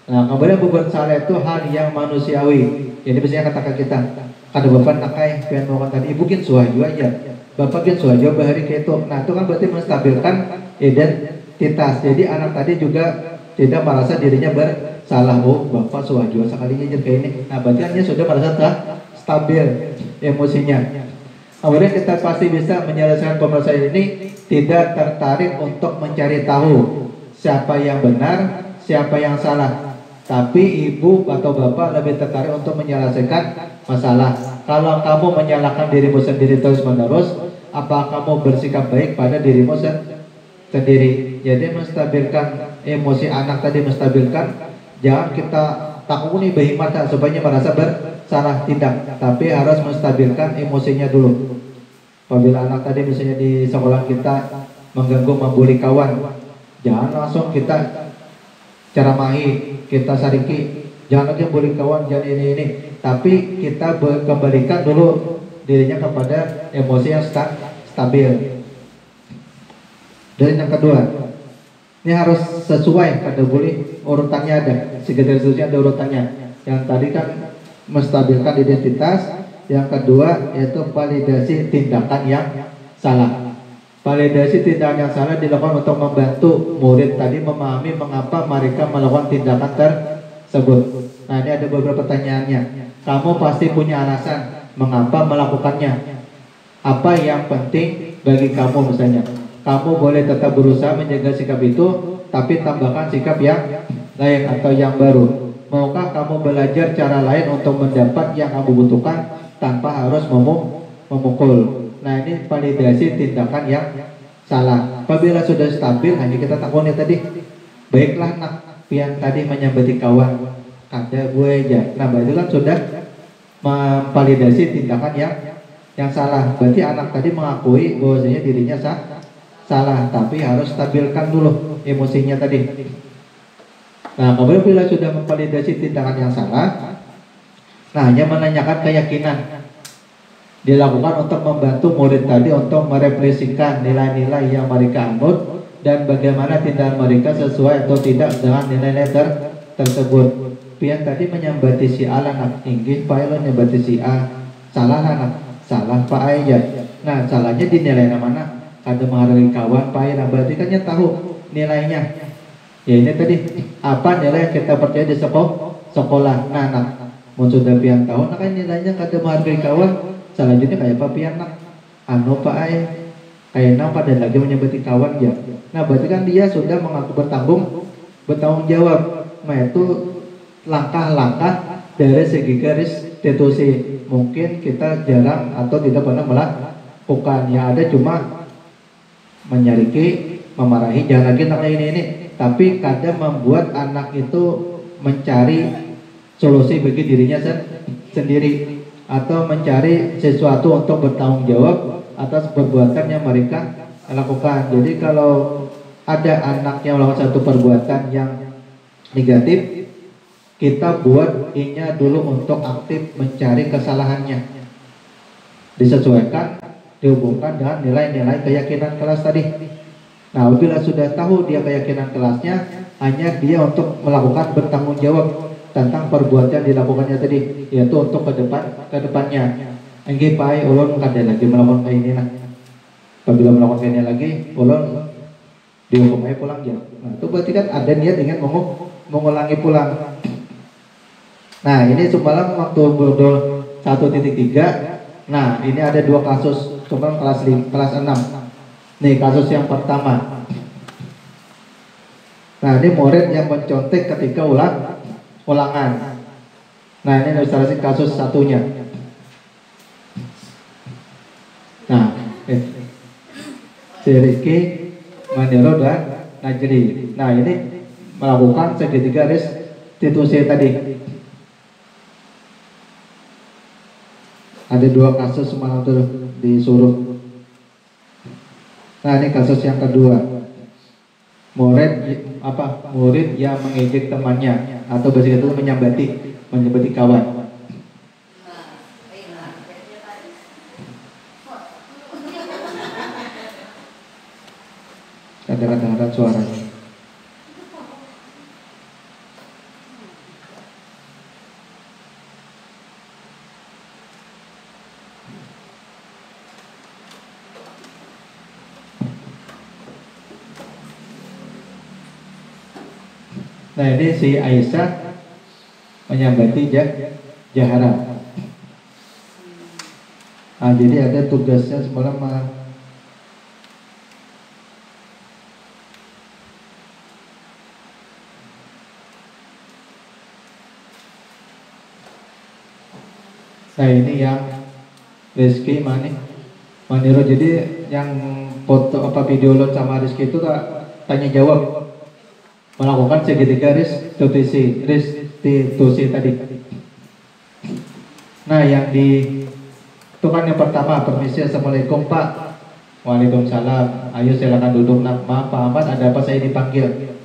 Nah, kemudian berbuat salah itu hal yang manusiawi. Jadi biasanya katakan kita, kada bapak nakai pengen melakukan tadi, ibu kin suaju aja, bapak kin suaju bahari kayak itu. Nah, itu kan berarti menstabilkan identitas. Jadi anak tadi juga tidak merasa dirinya bersalah. Oh, bapak suaju sekalinya aja kayak ini. Nah, berarti dia sudah merasa stabil emosinya. Kemudian kita pasti bisa menyelesaikan permasalahan ini, tidak tertarik untuk mencari tahu siapa yang benar, siapa yang salah. Tapi ibu atau bapak lebih tertarik untuk menyelesaikan masalah. Kalau kamu menyalahkan dirimu sendiri terus menerus, apa kamu bersikap baik pada dirimu sendiri? Jadi menstabilkan emosi anak tadi, menstabilkan. Jangan kita takuni bayi mata supaya merasa bersalah, tidak. Tapi harus menstabilkan emosinya dulu. Apabila anak tadi misalnya di sekolah kita mengganggu, membuli kawan, jangan langsung kita ceramahi, kita sariki, jangan lagi bully kawan, jangan ini. Tapi kita kembalikan dulu dirinya kepada emosi yang stabil. Dan yang kedua, ini harus sesuai, kada boleh urutannya ada, segitiga restitusi ada urutannya. Yang tadi kan menstabilkan identitas, yang kedua yaitu validasi tindakan yang salah. Validasi tindakan yang salah dilakukan untuk membantu murid tadi memahami mengapa mereka melakukan tindakan tersebut. Nah, ini ada beberapa pertanyaannya. Kamu pasti punya alasan mengapa melakukannya. Apa yang penting bagi kamu misalnya? Kamu boleh tetap berusaha menjaga sikap itu, tapi tambahkan sikap yang lain atau yang baru. Maukah kamu belajar cara lain untuk mendapat yang kamu butuhkan tanpa harus memukul? Nah, ini validasi tindakan yang salah. Apabila sudah stabil, hanya kita takutnya tadi, baiklah nak, pian tadi menyambati kawan, kada gue aja. Nah, itu kan sudah memvalidasi tindakan yang salah. Berarti anak tadi mengakui bahwasanya dirinya salah, tapi harus stabilkan dulu emosinya tadi. Nah, kemudian bila sudah memvalidasi tindakan yang salah, nah hanya menanyakan keyakinan dilakukan untuk membantu murid tadi untuk merefleksikan nilai-nilai yang mereka anut dan bagaimana tindakan mereka sesuai atau tidak dengan nilai-nilai tersebut. Pian tadi menyambati si A anak inggih, Pak Elo nyambati si A, salah anak, salah Pak aja. Nah, salahnya di nilai mana? Ada menghargai kawan, Pak Elo, berarti kan tahu nilainya. Ya ini tadi apa nilai yang kita percaya di sekolah. Nah, anak mau sudah pian tahu, nah kan nilainya kada menghargai kawan. Selanjutnya kayak apa pian nak? Anu Pak ay, kayak napa dan lagi menyebut kawan ya. Nah, berarti kan dia sudah mengaku bertanggung jawab. Nah, itu langkah-langkah dari segi garis restitusi. Mungkin kita jarang atau tidak pernah melakukan. Yang ada cuma menyariki, memarahi, jangan lagi anaknya ini, tapi kadang membuat anak itu mencari solusi bagi dirinya sendiri, atau mencari sesuatu untuk bertanggung jawab atas perbuatan yang mereka lakukan. Jadi kalau ada anak yang melakukan satu perbuatan yang negatif, kita buat inya dulu untuk aktif mencari kesalahannya, disesuaikan, dihubungkan dengan nilai-nilai keyakinan kelas tadi. Nah, apabila sudah tahu dia keyakinan kelasnya, hanya dia untuk melakukan bertanggung jawab tentang perbuatan dilakukannya tadi, yaitu untuk kedepannya. Engge pai ulun kada lagi melakukan kayak ini nah. Apabila melakukan kayak ini lagi, ulun dihukum aja pulang ya. Nah, itu berarti kan ada niat ingin mengulangi pulang. Nah, ini semalam waktu modul 1.3. Nah, ini ada dua kasus, cuma kelas 6. Nih kasus yang pertama. Nah, ini murid yang mencontek ketika ulangan. Nah, ini ilustrasi kasus satunya. Nah, si Rizky, Mandiro dan Najri. Nah, ini melakukan segitiga restitusi tadi. Ada dua kasus semalam tuh disuruh. Nah, ini kasus yang kedua. Murid yang mengejek temannya, atau bahasa itu menyambati kawan. Kadang-kadang suaranya. Nah, ini si Aisyah menyambati Jahara. Nah, jadi ada tugasnya semalam. Nah, ini yang Rizky Maniro. Jadi yang foto video lo sama Rizky itu tanya jawab, melakukan segitiga restitusi tadi. Nah, yang itu kan yang pertama, permisi, assalamualaikum Pak. Waalaikumsalam. Ayo silakan duduk. Nah, maaf Pak Ahmad, ada apa saya dipanggil?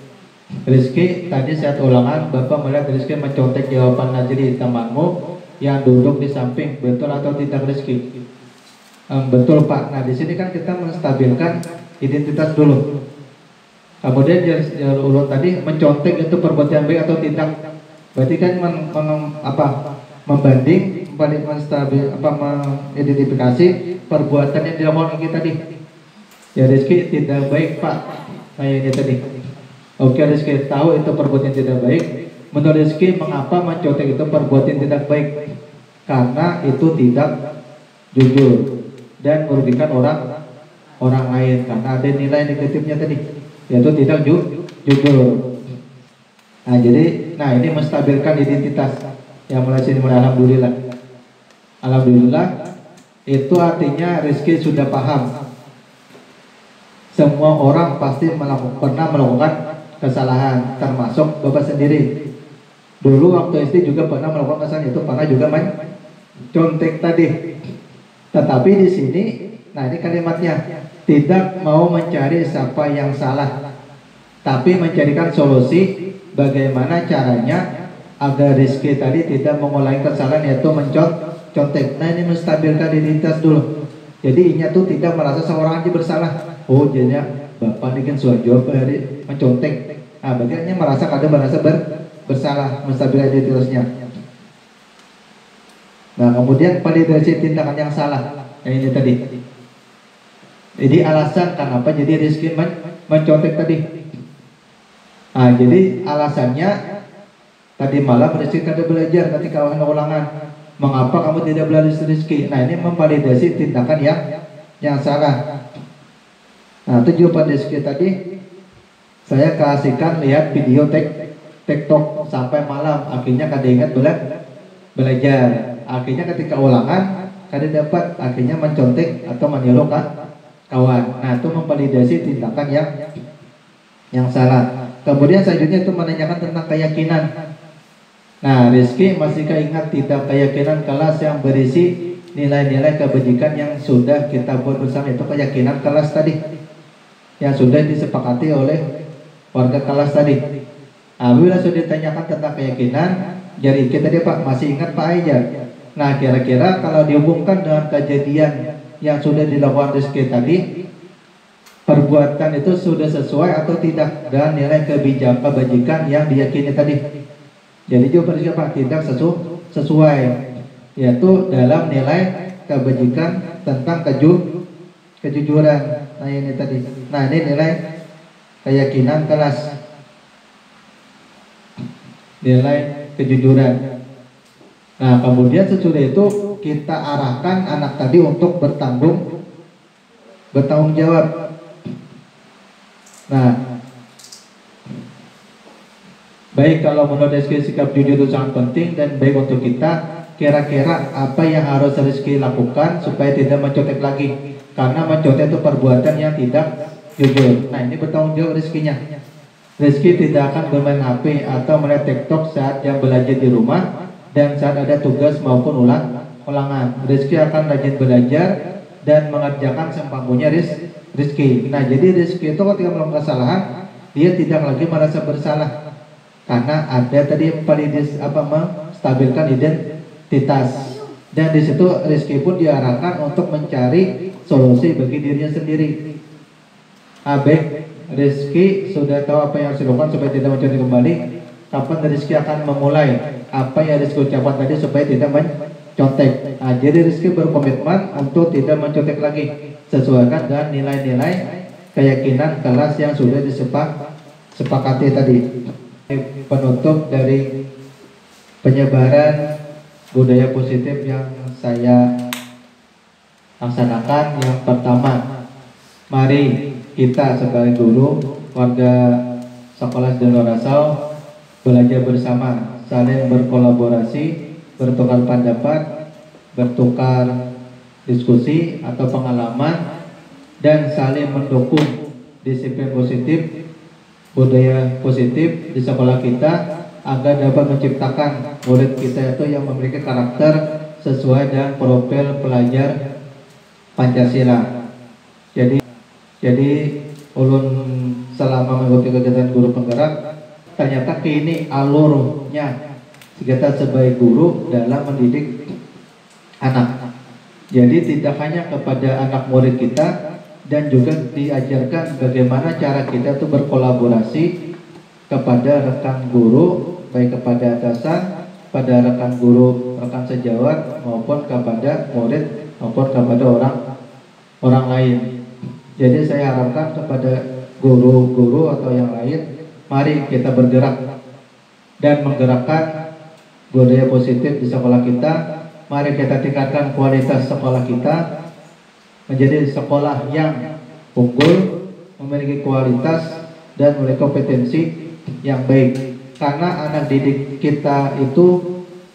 Rizky, tadi saat ulangan Bapak melihat Rizky mencontek jawaban Najri temanmu yang duduk di samping, betul atau tidak Rizky? Betul Pak. Nah, di sini kan kita menstabilkan identitas dulu. Kemudian ulun tadi mencontek itu perbuatan baik atau tidak. Berarti kan membanding, mengidentifikasi perbuatan yang dilakukan kita tadi. Ya, Rizky tidak baik Pak. Kayak ini tadi. Oke, Rizky tahu itu perbuatan tidak baik. Menurut Rizky, mengapa mencontek itu perbuatan tidak baik? Karena itu tidak jujur dan merugikan orang lain. Karena ada nilai negatifnya tadi, yaitu tidak jujur. Nah, jadi, ini menstabilkan identitas. Yang mulai sini mulai alhamdulillah itu artinya Rizky sudah paham. Semua orang pasti pernah melakukan kesalahan, termasuk Bapak sendiri. Dulu waktu SD juga pernah melakukan kesalahan, itu pernah juga mencontek tadi. Tetapi di sini, ini kalimatnya, tidak mau mencari siapa yang salah, tapi mencarikan solusi bagaimana caranya agar Rizky tadi tidak mengulangi kesalahan, yaitu mencontek. Nah, ini menstabilkan identitas dulu. Jadi inya tuh tidak merasa seorang aja bersalah. Oh, jadinya Bapak ini kan sudah jawab dari mencontek. Nah, berarti merasa bersalah, menstabilkan identitasnya. Nah, kemudian validasi tindakan yang salah. Ini tadi. Jadi alasan kenapa jadi Rizky mencontek tadi. Nah, jadi alasannya tadi malam Rizky kada belajar ketika ulangan. Mengapa kamu tidak belajar Rizky? Nah, ini memvalidasi tindakan yang salah. Nah, tujuan Rizky tadi, saya kasihkan lihat video TikTok sampai malam. Akhirnya kada ingat belajar. Akhirnya ketika ulangan kada dapat. Akhirnya mencontek atau meniru kawan. Nah, itu memvalidasi tindakan yang salah. Kemudian selanjutnya itu menanyakan tentang keyakinan. Nah, Rizky masihkah ingat tidak keyakinan kelas yang berisi nilai-nilai kebajikan yang sudah kita buat bersama? Itu keyakinan kelas tadi yang sudah disepakati oleh warga kelas tadi. Bila sudah ditanyakan tentang keyakinan, jadi kita tadi Pak masih ingat Pak Aijar. Nah, kira-kira kalau dihubungkan dengan kejadian yang sudah dilakukan Rizky tadi, perbuatan itu sudah sesuai atau tidak dengan nilai kebajikan yang diyakini tadi? Jadi jawaban Rizky Pak tidak sesuai, yaitu dalam nilai kebajikan tentang kejujuran. Nah, ini tadi. Nah, ini nilai keyakinan kelas, nilai kejujuran. Nah, kemudian sesudah itu kita arahkan anak tadi untuk bertanggung jawab. Nah, baik, kalau menurut Rizky sikap jujur itu sangat penting dan baik untuk kita. Kira-kira apa yang harus Rizky lakukan supaya tidak mencontek lagi? Karena mencontek itu perbuatan yang tidak jujur. Nah, ini bertanggung jawab Rizky-nya. Rizky tidak akan bermain HP atau melihat TikTok saat yang belajar di rumah dan saat ada tugas maupun ulangan. Rizky akan rajin belajar dan mengerjakan sempampunya Rizky. Nah, jadi Rizky itu ketika melakukan kesalahan, dia tidak lagi merasa bersalah karena ada tadi menstabilkan identitas. Dan di situ Rizky pun diarahkan untuk mencari solusi bagi dirinya sendiri. Baik, Rizky sudah tahu apa yang harus dilakukan supaya tidak mencontek kembali. Kapan Rizky akan memulai apa yang Rizky ucapkan tadi supaya tidak mencontek? Nah, jadi Rizky berkomitmen untuk tidak mencontek lagi, sesuaikan dengan nilai-nilai keyakinan kelas yang sudah disepakati tadi. Penutup dari penyebaran budaya positif yang saya laksanakan, yang pertama, mari kita sebagai guru warga sekolah Rasau belajar bersama, saling berkolaborasi, bertukar pendapat, bertukar diskusi atau pengalaman, dan saling mendukung disiplin positif, budaya positif di sekolah kita agar dapat menciptakan murid kita itu yang memiliki karakter sesuai dengan profil pelajar Pancasila. Jadi ulun selama mengikuti kegiatan guru penggerak, ternyata ini alurnya kita sebagai guru dalam mendidik anak. Jadi tidak hanya kepada anak murid kita, dan juga diajarkan bagaimana cara kita itu berkolaborasi kepada rekan guru, baik kepada atasan, pada rekan guru, rekan sejawat, maupun kepada murid, maupun kepada orang lain. Jadi saya harapkan kepada guru-guru atau yang lain, mari kita bergerak dan menggerakkan budaya positif di sekolah kita. Mari kita tingkatkan kualitas sekolah kita menjadi sekolah yang unggul, memiliki kualitas dan memiliki kompetensi yang baik. Karena anak didik kita itu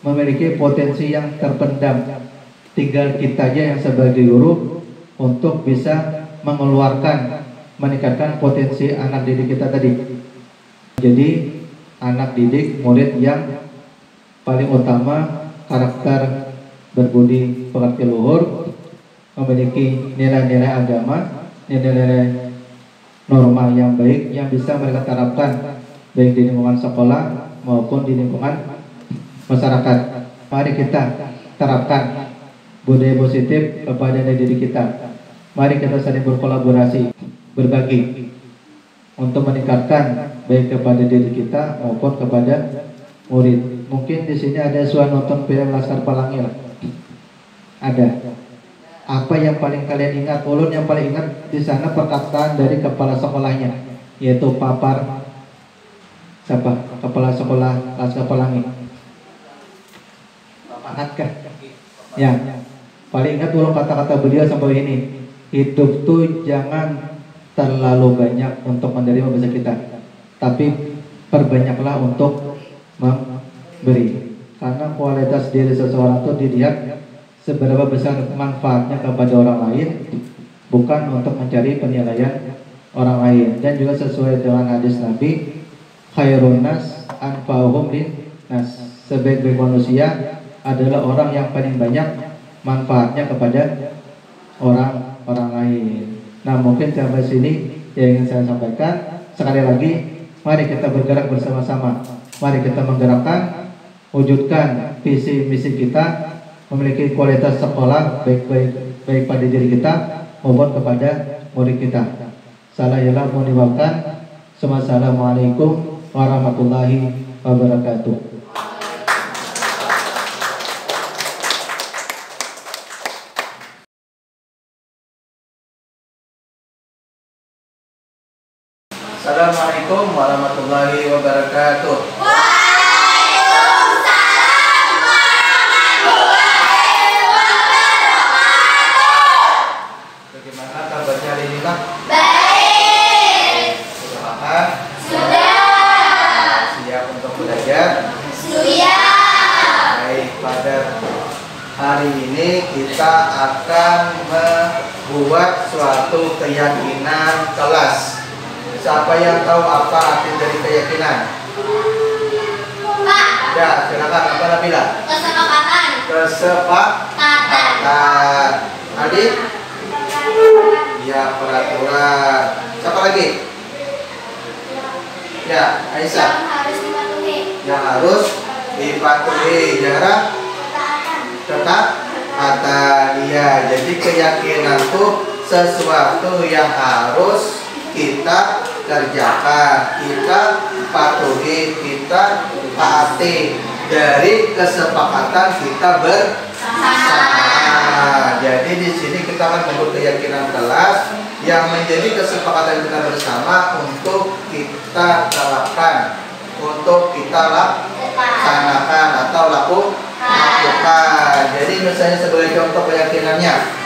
memiliki potensi yang terpendam. Tinggal kita aja yang sebagai guru untuk bisa mengeluarkan, meningkatkan potensi anak didik kita tadi. Jadi anak didik, murid yang paling utama karakter berbudi pekerti luhur, memiliki nilai-nilai agama, nilai-nilai norma yang baik yang bisa mereka terapkan baik di lingkungan sekolah maupun di lingkungan masyarakat. Mari kita terapkan budaya positif kepada diri kita. Mari kita saling berkolaborasi, berbagi untuk meningkatkan baik kepada diri kita maupun kepada murid. Mungkin di sini ada suara nonton film Laskar Pelangi lah. Ada. Apa yang paling kalian ingat? Ulun yang paling ingat di sana perkataan dari kepala sekolahnya, yaitu Papar siapa? Kepala sekolah Laskar Pelangi. Pak Hatkah? Ya. Paling ingat ulun kata-kata beliau sampai ini. Hidup tuh jangan terlalu banyak untuk menerima bahasa kita, tapi perbanyaklah untuk memberi. Karena kualitas diri seseorang itu dilihat seberapa besar manfaatnya kepada orang lain bukan untuk mencari penilaian orang lain. Dan juga sesuai dengan hadis Nabi, khairun nas anfa'uhum linnas, sebaik-baik manusia adalah orang yang paling banyak manfaatnya kepada orang lain. Nah, mungkin sampai sini yang ingin saya sampaikan. Sekali lagi, mari kita bergerak bersama-sama. Mari kita menggerakkan, wujudkan visi misi kita, memiliki kualitas sekolah baik pada diri kita maupun kepada murid kita. Salah ialah mohon dimaafkan. Assalamualaikum warahmatullahi wabarakatuh. Assalamualaikum warahmatullahi wabarakatuh. Waalaikumsalam warahmatullahi wabarakatuh. Bagaimana kabarnya hari ini, Kak? Baik. Sudah makan? Sudah. Siap untuk belajar? Siap. Baik, pada hari ini kita akan membuat suatu keyakinan kelas. Siapa yang tahu apa arti dari keyakinan? Pak. Ya, silakan. Apa Nabila? Kesepakatan. Kesepakatan. Adik? Ya, peraturan. Siapa lagi? Ya, Aisyah. Yang harus dipatuhi. Yang harus dipatuhi jarak ketaatan. Iya, jadi keyakinan itu sesuatu yang harus kita kerjakan, kita patuhi, kita taati dari kesepakatan kita bersama. Jadi di sini kita akan membuat keyakinan kelas yang menjadi kesepakatan kita bersama untuk kita terapkan, untuk kita laksanakan atau lakukan. Jadi misalnya sebagai contoh keyakinannya,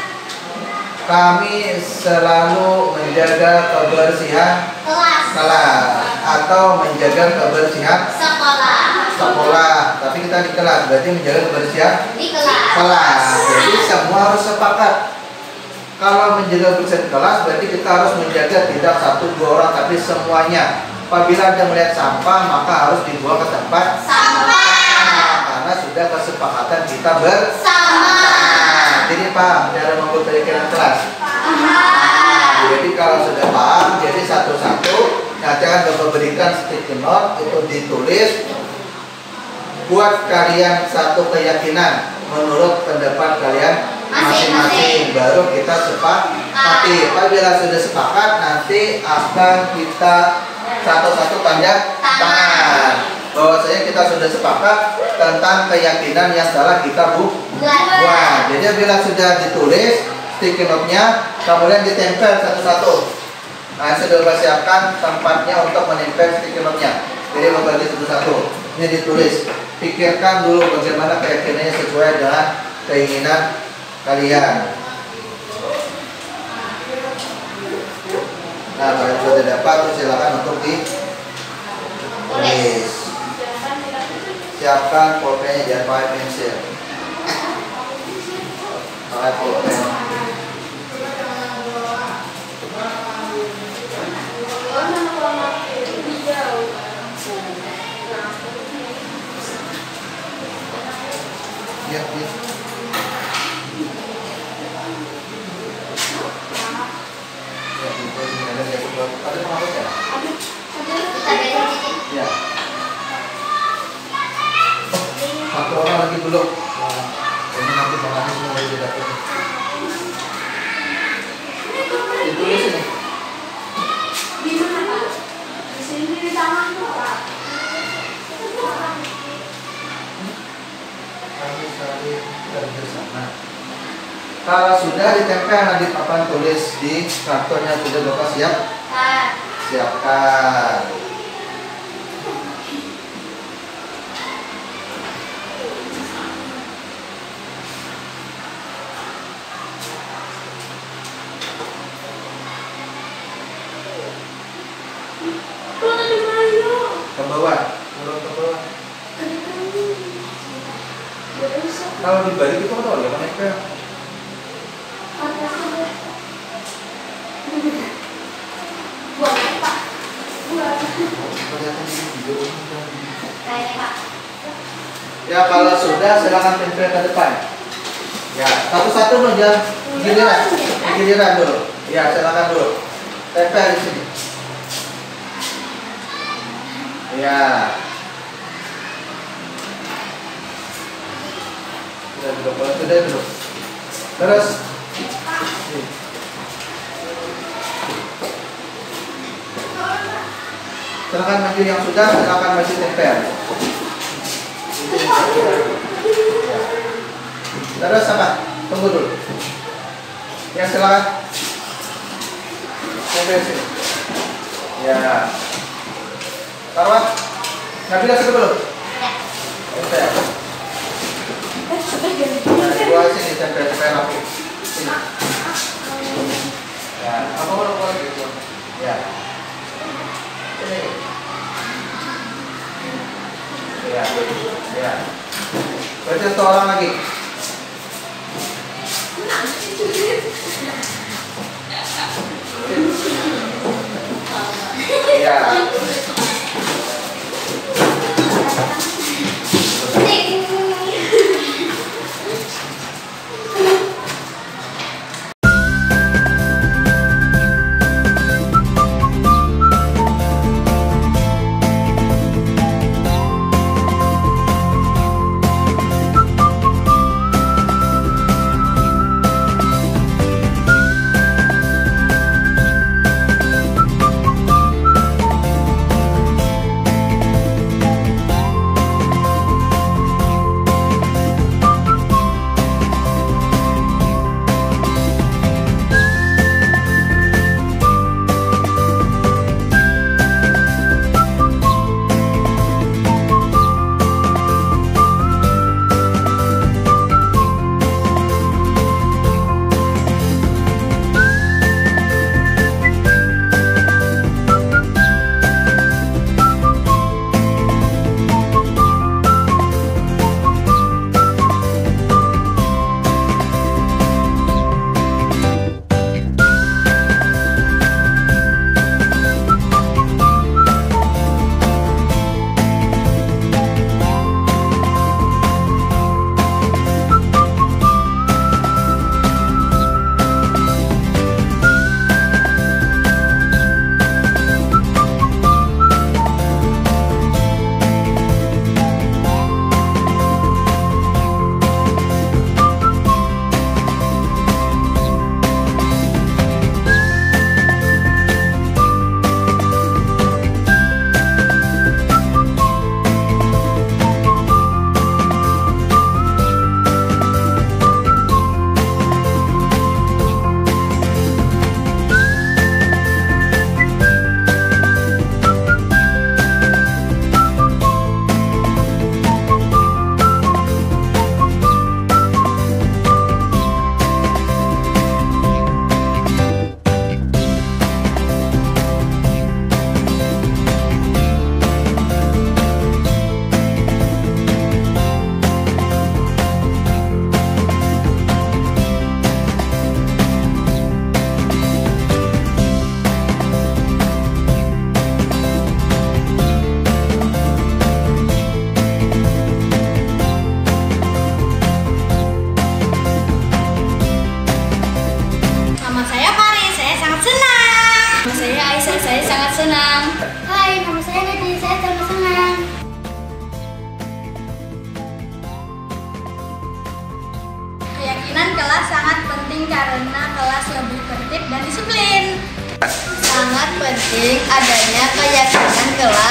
kami selalu menjaga kebersihan kelas atau menjaga kebersihan sekolah. Tapi kita di kelas, berarti menjaga kebersihan Di kelas. Jadi semua harus sepakat. Kalau menjaga kebersihan kelas, berarti kita harus menjaga tidak 1-2 orang, tapi semuanya. Apabila Anda melihat sampah, maka harus dibuang ke tempat Sampah. karena sudah kesepakatan kita bersama. Jadi paham cara membuat keyakinan kelas? Jadi kalau sudah paham, jadi satu-satu nanti akan memberikan sticky note, itu ditulis. Buat kalian satu keyakinan menurut pendapat kalian masing-masing, baru kita sepakati. Apabila sudah sepakat, nanti akan kita satu-satu tanda tangan bahwasanya kita sudah sepakat tentang keyakinan yang salah kita buat. Jadi bila sudah ditulis sticky note-nya, kemudian ditempel satu-satu. Nah, sudah siapkan tempatnya untuk menempel sticky note-nya. Jadi membagi satu-satu. Ini ditulis. Pikirkan dulu bagaimana keyakinannya sesuai dengan keinginan kalian. Nah, kalau sudah dapat, silakan untuk ditulis. Siapkan pulpennya, jangan pakai pensil. Pakai pulpen. Ya, ya. Ada penghapusnya? Ya. Satu orang lagi belum. Nah, ini nanti penghapus semua di dapur. Ditulis ini. Di mana, Pak? Di sini di tangan, Pak. Kami saling kerjasama. Kalau sudah ditempel nanti papan tulis di karton yang sudah Bapak siapkan. Ke bawah, turun ke bawah. Kalau dibalik itu apa ya, nempel. kelihatan di video. Kayaknya Pak. Ya kalau sudah silakan tempel ke depan. Ya satu-satu dong, jangan giliran dulu. Ya silakan dulu. Tempel di sini. Ya. Sudah dulu, kalau sudah dulu. Terus. Silakan maju yang sudah, silakan maju tempel. Terus apa? Tunggu dulu. Ya silakan. Tempel sini. Ya. Taruh. Nabila sudah belum? Tempel. Nah, dua sini tempel rapi. Sini. Ya, apa mau gitu? Ya. Ini. Ya, ya. Berarti satu orang lagi. Ya. senang. Hai, nama saya Nadine, saya sangat senang. Keyakinan kelas sangat penting karena kelas lebih tertib dan disiplin. Sangat penting adanya keyakinan kelas